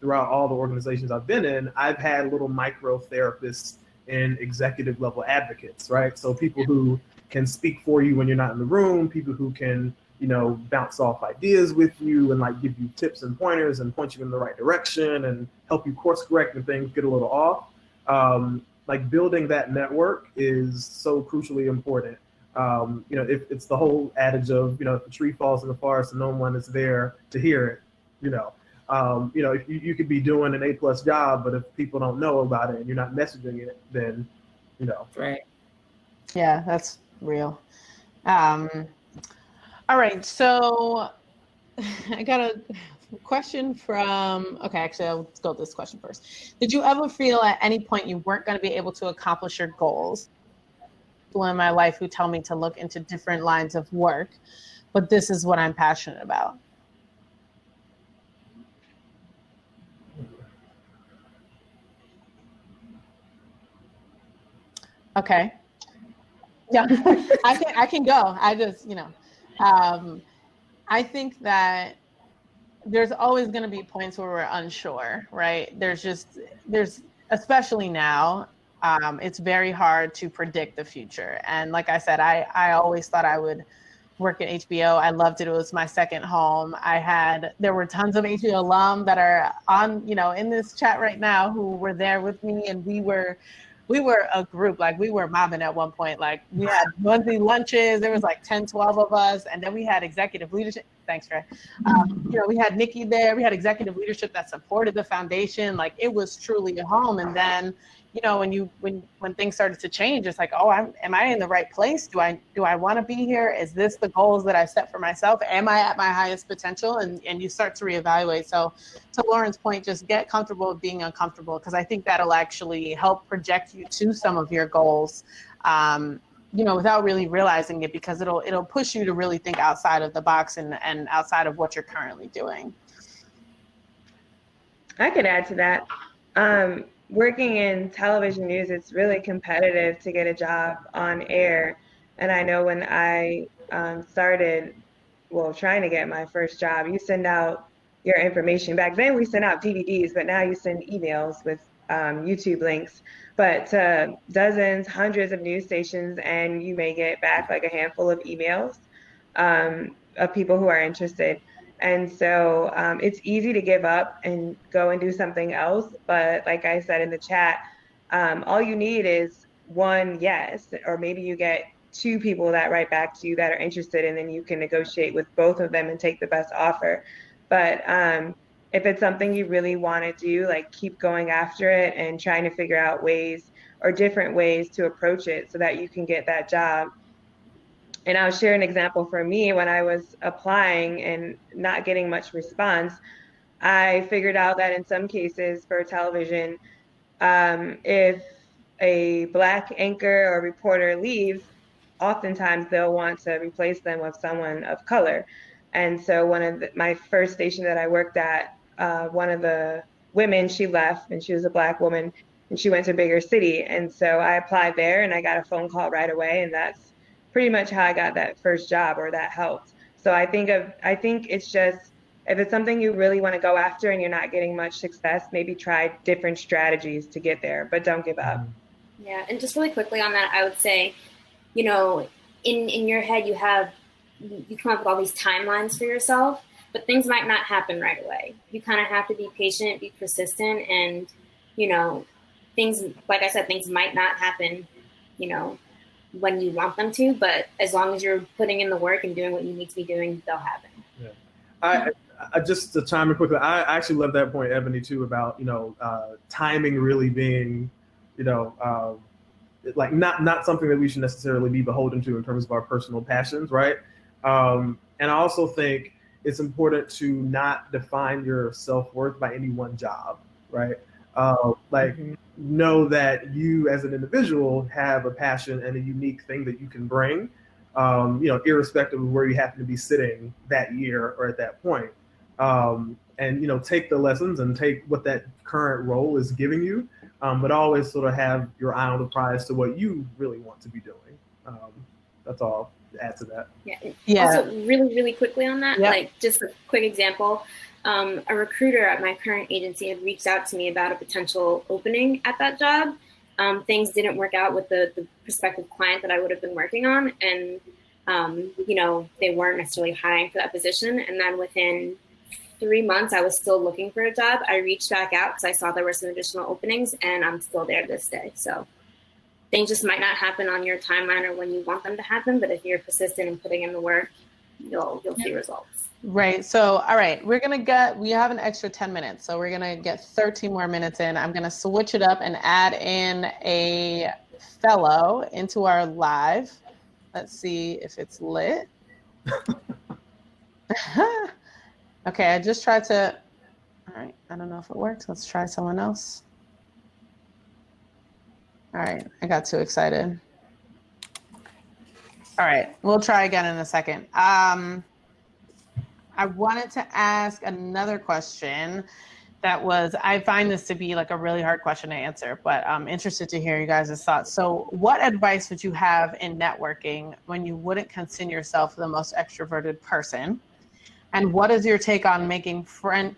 throughout all the organizations I've been in, I've had little micro therapists and executive level advocates, right? So people who can speak for you when you're not in the room, people who can, bounce off ideas with you and like give you tips and pointers and point you in the right direction and help you course correct when things get a little off. Like building that network is so crucially important. If it's the whole adage of, if a tree falls in the forest and no one is there to hear it, if you could be doing an A+ job, but if people don't know about it and you're not messaging it, then, Right. Yeah, that's real. All right, so I got a question from, actually, let's go with this question first. Did you ever feel at any point you weren't going to be able to accomplish your goals? People in my life who tell me to look into different lines of work, but this is what I'm passionate about. Okay. Yeah, I can go. I just, I think that there's always going to be points where we're unsure, right? There's especially now, it's very hard to predict the future. And like I said, I always thought I would work at HBO. I loved it. It was my second home. There were tons of HBO alum that are on, in this chat right now who were there with me, and we were a group, like we were mobbing at one point. Like we had monthly lunches. There was like 10, 12 of us. And then we had executive leadership. Thanks, Trey. We had Nikki there. We had executive leadership that supported the foundation. Like it was truly a home. And then, when things started to change, it's like, oh, am I in the right place? Do I want to be here? Is this the goals that I set for myself? Am I at my highest potential? And you start to reevaluate. So to Lauren's point, just get comfortable with being uncomfortable, because I think that'll actually help project you to some of your goals, without really realizing it, because it'll push you to really think outside of the box and outside of what you're currently doing. I could add to that. Working in television news, it's really competitive to get a job on air. And I know when I started, trying to get my first job, you send out your information. Back then we sent out DVDs, but now you send emails with YouTube links. But dozens, hundreds of news stations, and you may get back like a handful of emails of people who are interested. And so it's easy to give up and go and do something else. But like I said in the chat, all you need is one yes, or maybe you get two people that write back to you that are interested, and then you can negotiate with both of them and take the best offer. But if it's something you really want to do, like keep going after it and trying to figure out ways or different ways to approach it so that you can get that job. And I'll share an example for me. When I was applying and not getting much response, I figured out that in some cases for television, if a Black anchor or reporter leaves, oftentimes they'll want to replace them with someone of color. And so my first station that I worked at, one of the women, she left, and she was a Black woman, and she went to a bigger city. And so I applied there and I got a phone call right away. And that's pretty much how I got that first job, or that helped. So I think it's just, if it's something you really want to go after and you're not getting much success, maybe try different strategies to get there, but don't give up. Yeah, and just really quickly on that, I would say, you know, in your head you come up with all these timelines for yourself, but things might not happen right away. You kind of have to be patient, be persistent, and, you know, things, like I said, things might not happen, you know, when you want them to, but as long as you're putting in the work and doing what you need to be doing, they'll happen. Yeah. I just to chime in quickly, I actually love that point, Ebony, too, about, you know, timing really being, you know, like not something that we should necessarily be beholden to in terms of our personal passions, right? And I also think it's important to not define your self-worth by any one job, right? Know that you as an individual have a passion and a unique thing that you can bring, you know, irrespective of where you happen to be sitting that year or at that point. And, you know, take the lessons and take what that current role is giving you, but always sort of have your eye on the prize to what you really want to be doing. That's all to add to that. Yeah. Also, really, really quickly on that, like just a quick example, a recruiter at my current agency had reached out to me about a potential opening at that job. Things didn't work out with the prospective client that I would have been working on. And, you know, they weren't necessarily hiring for that position. And then within 3 months, I was still looking for a job. I reached back out because I saw there were some additional openings, and I'm still there this day. So things just might not happen on your timeline or when you want them to happen, but if you're persistent and putting in the work, you'll see results. Right. So, all right, we have an extra 10 minutes. So we're going to get 13 more minutes in. I'm going to switch it up and add in a fellow into our live. Let's see if it's lit. Okay, I just tried to, all right, I don't know if it works. Let's try someone else. All right, I got too excited. All right, we'll try again in a second. I wanted to ask another question that was, I find this to be like a really hard question to answer, but I'm interested to hear you guys' thoughts. So what advice would you have in networking when you wouldn't consider yourself the most extroverted person? And what is your take on making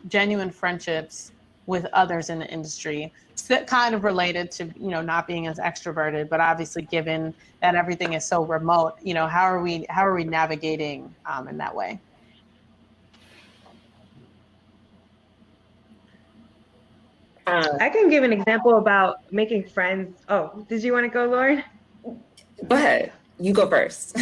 genuine friendships with others in the industry? It's kind of related to, you know, not being as extroverted, but obviously given that everything is so remote, you know, how are we navigating in that way? I can give an example about making friends. Oh, did you want to go, Lauren? Go ahead. You go first.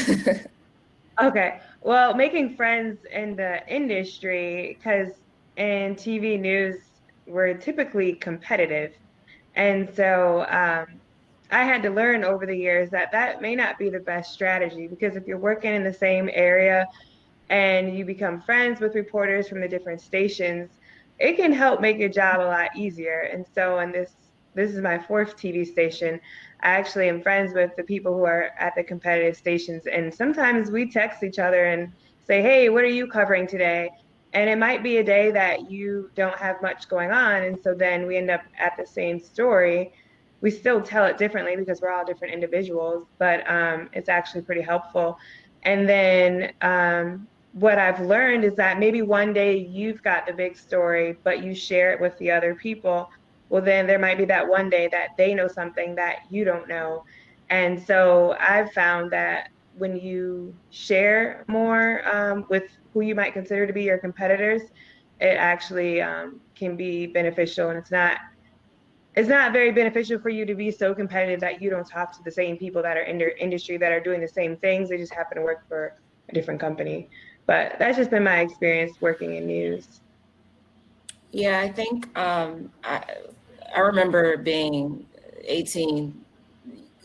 Okay. Well, making friends in the industry, because in TV news, we're typically competitive. And so I had to learn over the years that that may not be the best strategy, because if you're working in the same area and you become friends with reporters from the different stations, it can help make your job a lot easier. And so, and this is my fourth TV station. I actually am friends with the people who are at the competitive stations, and sometimes we text each other and say, "Hey, what are you covering today?" And it might be a day that you don't have much going on, and so then we end up at the same story. We still tell it differently because we're all different individuals, but it's actually pretty helpful. And then what I've learned is that maybe one day you've got the big story, but you share it with the other people. Well, then there might be that one day that they know something that you don't know. And so I've found that when you share more with who you might consider to be your competitors, it actually can be beneficial. And it's not very beneficial for you to be so competitive that you don't talk to the same people that are in your industry that are doing the same things. They just happen to work for a different company. But that's just been my experience working in news. Yeah, I think I remember being 18,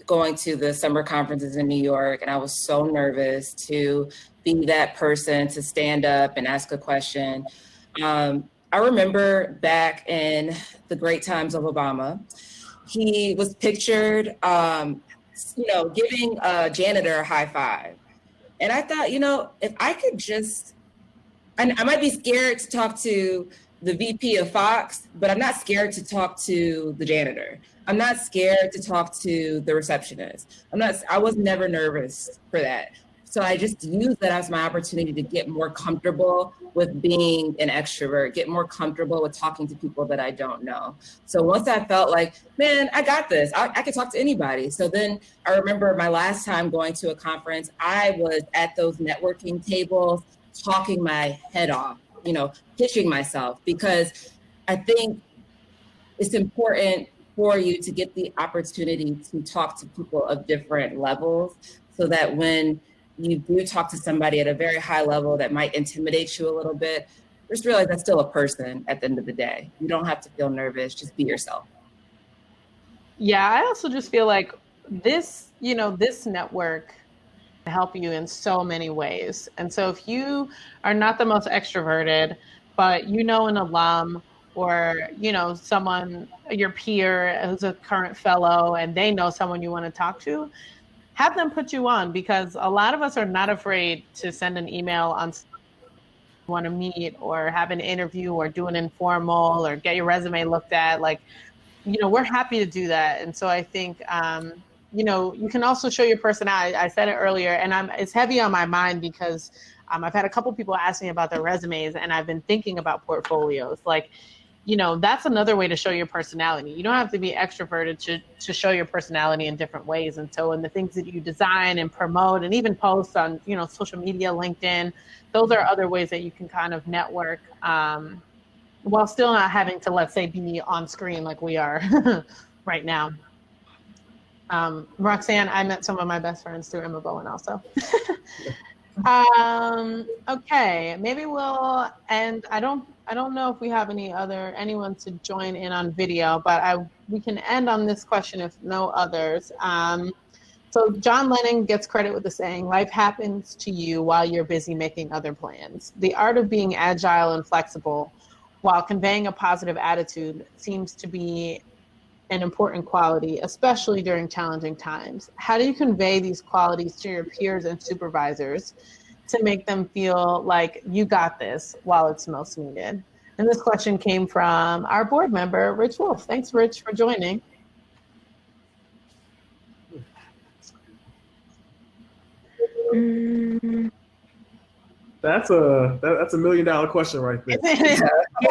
going to the summer conferences in New York, and I was so nervous to be that person to stand up and ask a question. I remember back in the great times of Obama, he was pictured, you know, giving a janitor a high five. And I thought, you know, if I could just, and I might be scared to talk to the VP of Fox, but I'm not scared to talk to the janitor. I'm not scared to talk to the receptionist. I was never nervous for that. So I just used that as my opportunity to get more comfortable with being an extrovert, get more comfortable with talking to people that I don't know. So once I felt like, man, I got this, I can talk to anybody. So then I remember my last time going to a conference, I was at those networking tables, talking my head off, pitching myself, because I think it's important for you to get the opportunity to talk to people of different levels, so that when you do talk to somebody at a very high level that might intimidate you a little bit, just realize that's still a person at the end of the day. You don't have to feel nervous, just be yourself. Yeah, I also just feel like this network can help you in so many ways. And so if you are not the most extroverted, but an alum or, someone, your peer who's a current fellow, and they know someone you want to talk to, have them put you on, because a lot of us are not afraid to send an email on want to meet or have an interview or do an informal or get your resume looked at. Like, we're happy to do that. And so I think, you can also show your personality. I said it earlier, and it's heavy on my mind because I've had a couple people ask me about their resumes, and I've been thinking about portfolios. Like, that's another way to show your personality. You don't have to be extroverted to show your personality in different ways. And so in the things that you design and promote and even post on, social media, LinkedIn, those are other ways that you can kind of network while still not having to, let's say, be on screen like we are right now. Roxanne, I met some of my best friends through Emma Bowen also. Okay, maybe we'll end. I don't know if we have anyone to join in on video, but we can end on this question if no others. So John Lennon gets credit with the saying, "Life happens to you while you're busy making other plans." The art of being agile and flexible while conveying a positive attitude seems to be an important quality, especially during challenging times. How do you convey these qualities to your peers and supervisors to make them feel like you got this while it's most needed? And this question came from our board member, Rich Wolf. Thanks, Rich, for joining. That's a $1 million question right there.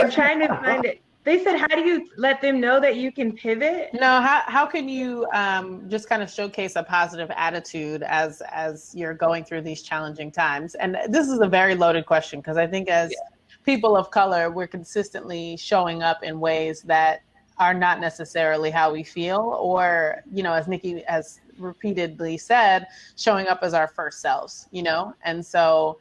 I'm trying to find it. They said, how do you let them know that you can pivot? No, how can you just kind of showcase a positive attitude as you're going through these challenging times? And this is a very loaded question, because I think as people of color, we're consistently showing up in ways that are not necessarily how we feel, or, as Nikki has repeatedly said, showing up as our first selves, And so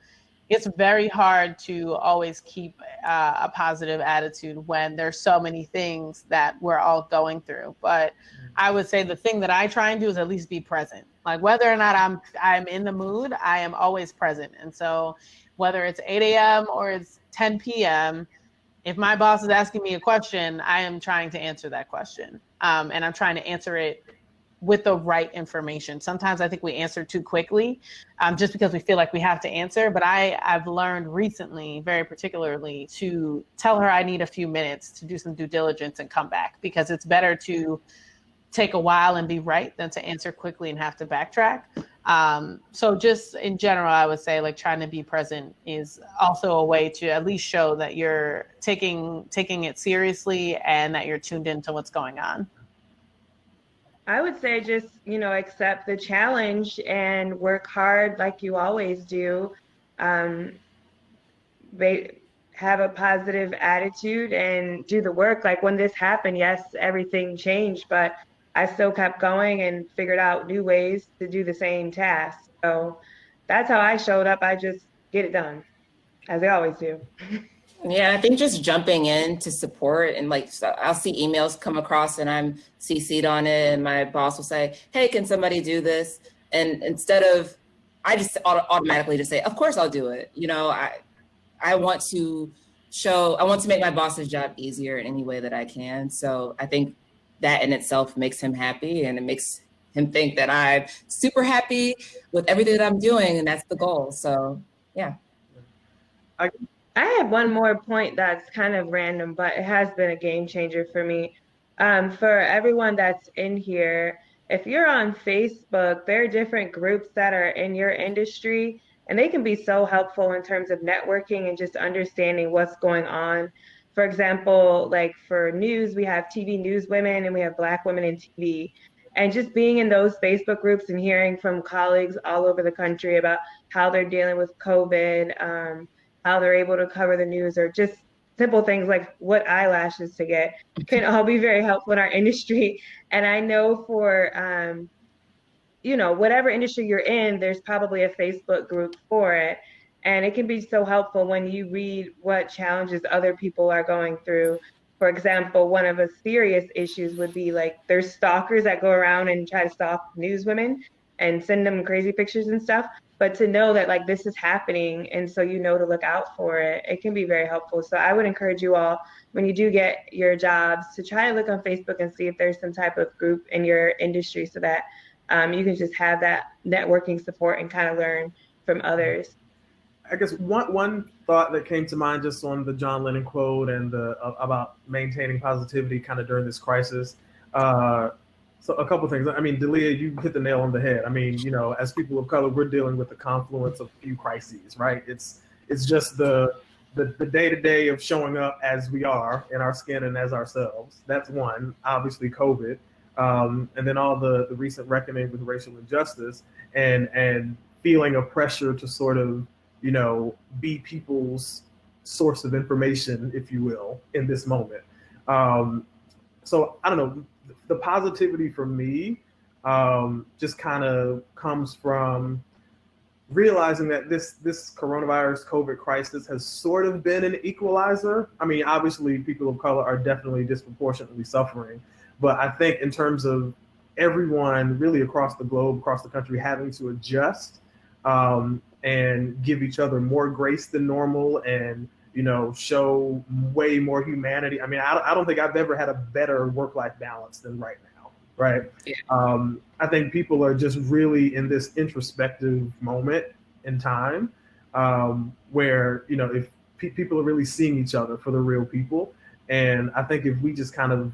it's very hard to always keep a positive attitude when there's so many things that we're all going through. But I would say the thing that I try and do is at least be present. Like, whether or not I'm in the mood, I am always present. And so whether it's 8 a.m. or it's 10 p.m., if my boss is asking me a question, I am trying to answer that question. And I'm trying to answer it with the right information. Sometimes I think we answer too quickly just because we feel like we have to answer. But I've learned recently, very particularly, to tell her I need a few minutes to do some due diligence and come back, because it's better to take a while and be right than to answer quickly and have to backtrack. So just in general, I would say, like, trying to be present is also a way to at least show that you're taking it seriously and that you're tuned into what's going on. I would say just, accept the challenge and work hard like you always do. Have a positive attitude and do the work. Like, when this happened, yes, everything changed, but I still kept going and figured out new ways to do the same task. So that's how I showed up. I just get it done, as I always do. Yeah, I think just jumping in to support, and so I'll see emails come across and I'm CC'd on it, and my boss will say, "Hey, can somebody do this?" And instead of, I just automatically just say, "Of course I'll do it." I want to make my boss's job easier in any way that I can. So I think that in itself makes him happy, and it makes him think that I'm super happy with everything that I'm doing, and that's the goal. So yeah. I have one more point that's kind of random, but it has been a game changer for me. For everyone that's in here, if you're on Facebook, there are different groups that are in your industry, and they can be so helpful in terms of networking and just understanding what's going on. For example, like for news, we have TV News Women and we have Black Women in TV. And just being in those Facebook groups and hearing from colleagues all over the country about how they're dealing with COVID, how they're able to cover the news, or just simple things like what eyelashes to get can all be very helpful in our industry. And I know for whatever industry you're in, there's probably a Facebook group for it. And it can be so helpful when you read what challenges other people are going through. For example, one of the serious issues would be like there's stalkers that go around and try to stalk newswomen and send them crazy pictures and stuff. But to know that like this is happening and so you know to look out for it, it can be very helpful. So I would encourage you all when you do get your jobs to try to look on Facebook and see if there's some type of group in your industry so that you can just have that networking support and kind of learn from others. I guess one thought that came to mind just on the John Lennon quote and about maintaining positivity kind of during this crisis. So a couple things. I mean, Delia, you hit the nail on the head. I mean, as people of color, we're dealing with the confluence of a few crises, right? It's just the day-to-day of showing up as we are in our skin and as ourselves. That's one. Obviously, COVID. And then all the recent reckoning with racial injustice and feeling a pressure to sort of, be people's source of information, if you will, in this moment. So I don't know, the positivity for me just kind of comes from realizing that this coronavirus COVID crisis has sort of been an equalizer. I mean, obviously people of color are definitely disproportionately suffering, but I think in terms of everyone really across the globe, across the country, having to adjust and give each other more grace than normal and, show way more humanity. I mean, I don't think I've ever had a better work-life balance than right now, right? Yeah. I think people are just really in this introspective moment in time where, if people are really seeing each other for the real people. And I think if we just kind of,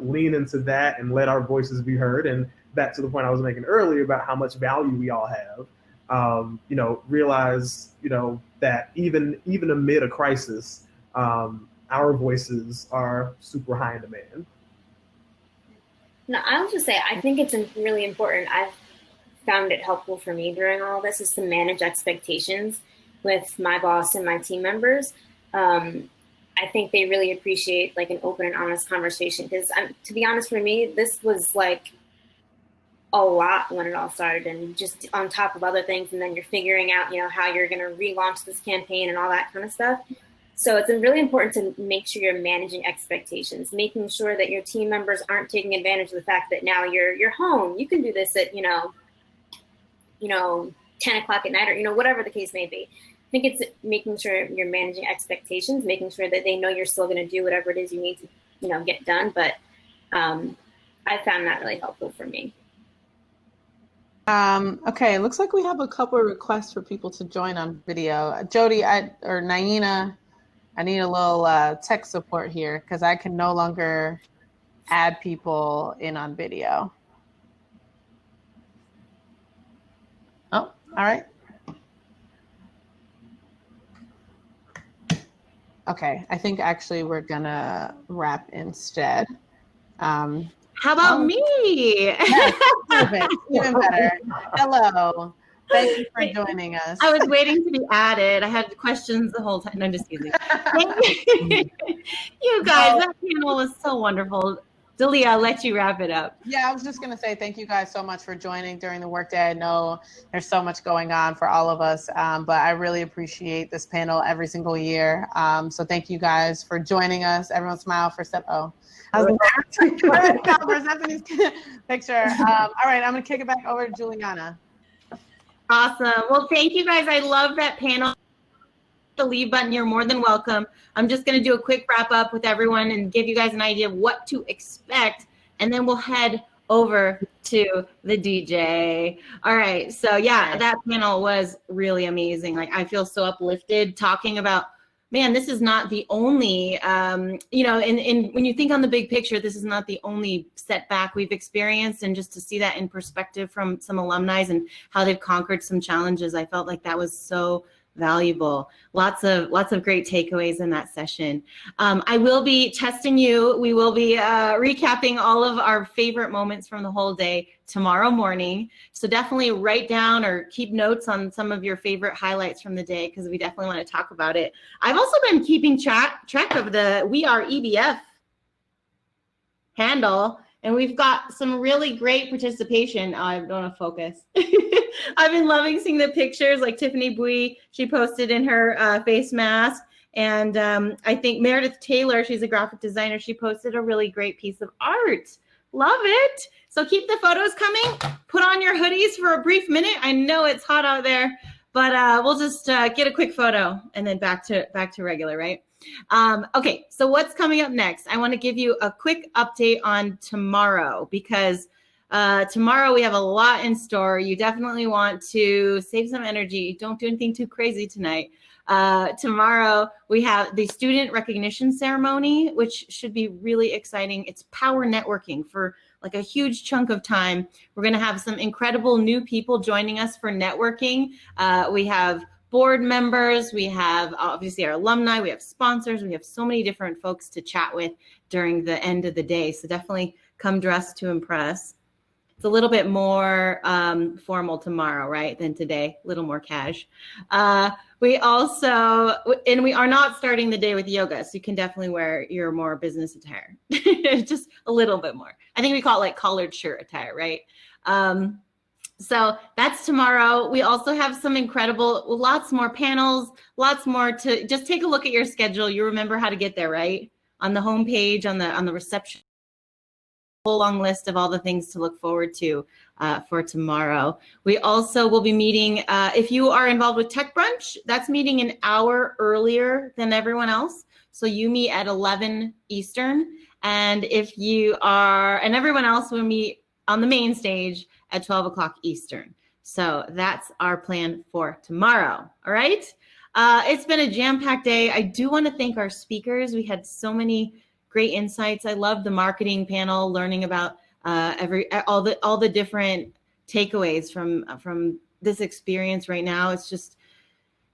lean into that and let our voices be heard, and back to the point I was making earlier about how much value we all have, realize, that even amid a crisis, our voices are super high in demand. No, I'll just say, I think it's really important. I've found it helpful for me during all this is to manage expectations with my boss and my team members. I think they really appreciate like an open and honest conversation because to be honest, for me, this was like a lot when it all started and just on top of other things. And then you're figuring out, how you're going to relaunch this campaign and all that kind of stuff. So it's really important to make sure you're managing expectations, making sure that your team members aren't taking advantage of the fact that now you're home. You can do this at, 10 o'clock at night or, whatever the case may be. I think it's making sure you're managing expectations, making sure that they know you're still going to do whatever it is you need to, get done. But I found that really helpful for me. Okay, it looks like we have a couple of requests for people to join on video. Jody or Naina, I need a little tech support here because I can no longer add people in on video. Oh, all right. Okay, I think actually we're gonna wrap instead. How about me? Yes, perfect. Even better. Hello. Thank you for joining us. I was waiting to be added. I had questions the whole time. No, I'm just kidding. You guys, that panel was so wonderful. Delia, I'll let you wrap it up. Yeah, I was just going to say thank you guys so much for joining during the workday. I know there's so much going on for all of us, but I really appreciate this panel every single year. So thank you guys for joining us. Everyone smile for step. Oh, I was for Stephanie's picture. All right, I'm going to kick it back over to Juliana. Awesome. Well, thank you guys. I love that panel. The leave button, you're more than welcome. I'm just going to do a quick wrap up with everyone and give you guys an idea of what to expect, and then we'll head over to the DJ. All right, so yeah, that panel was really amazing. Like, I feel so uplifted talking about man, this is not the only, you know, when you think on the big picture, this is not the only setback we've experienced. And just to see that in perspective from some alumni and how they've conquered some challenges, I felt like that was so valuable. Lots of great takeaways in that session. I will be testing you. We will be recapping all of our favorite moments from the whole day tomorrow morning. So definitely write down or keep notes on some of your favorite highlights from the day, because we definitely want to talk about it. I've also been keeping track of the We Are EBF handle, and we've got some really great participation. Oh, I don't want to focus. I've been loving seeing the pictures, like Tiffany Bui, she posted in her face mask. And I think Meredith Taylor, she's a graphic designer, she posted a really great piece of art. Love it. So keep the photos coming. Put on your hoodies for a brief minute. I know it's hot out there, but we'll just get a quick photo and then back to regular, right? Okay, so what's coming up next? I want to give you a quick update on tomorrow, because tomorrow we have a lot in store. You definitely want to save some energy. Don't do anything too crazy tonight. Tomorrow we have the student recognition ceremony, which should be really exciting. It's power networking for like a huge chunk of time. We're going to have some incredible new people joining us for networking. We have board members, we have obviously our alumni, we have sponsors, we have so many different folks to chat with during the end of the day. So definitely come dressed to impress. It's a little bit more formal tomorrow, right, than today, a little more cash. We also, and we are not starting the day with yoga, so you can definitely wear your more business attire, just a little bit more. I think we call it like collared shirt attire, right? So that's tomorrow. We also have some incredible, lots more panels, lots more to, just take a look at your schedule. You remember how to get there, right? On the homepage, on the reception, whole long list of all the things to look forward to for tomorrow. We also will be meeting, if you are involved with Tech Brunch, that's meeting an hour earlier than everyone else. So you meet at 11 Eastern. And if you are, and everyone else will meet on the main stage at 12 o'clock Eastern. So that's our plan for tomorrow. All right. It's been a jam-packed day. I do want to thank our speakers. We had so many great insights. I love the marketing panel, learning about all the different takeaways from this experience right now. It's just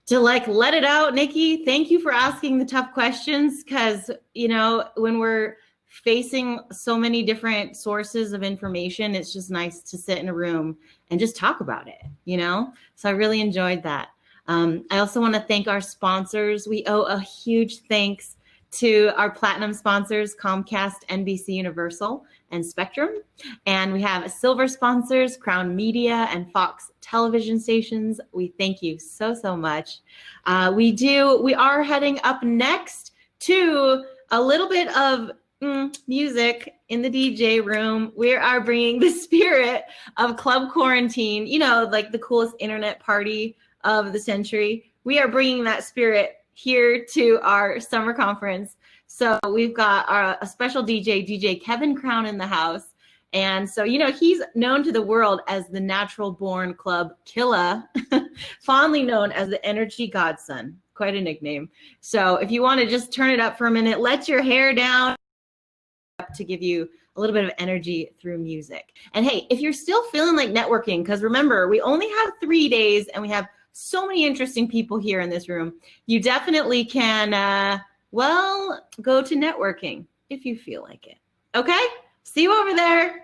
to like let it out. Nikki, thank you for asking the tough questions, because you know, when we're facing so many different sources of information, it's just nice to sit in a room and just talk about it, you know? So I really enjoyed that. I also want to thank our sponsors. We owe a huge thanks to our platinum sponsors, Comcast, NBC Universal, and Spectrum. And we have silver sponsors, Crown Media and Fox television stations. We thank you so, so much. We are heading up next to a little bit of music in the DJ room. We are bringing the spirit of Club Quarantine, you know, like the coolest internet party of the century. We are bringing that spirit here to our summer conference. So we've got a special DJ Kevin Crown in the house. And so, you know, he's known to the world as the natural born club killer, fondly known as the energy godson. Quite a nickname. So if you want to just turn it up for a minute, let your hair down, to give you a little bit of energy through music. And hey, if you're still feeling like networking, because remember, we only have 3 days and we have so many interesting people here in this room, you definitely can, well, go to networking if you feel like it. Okay? See you over there.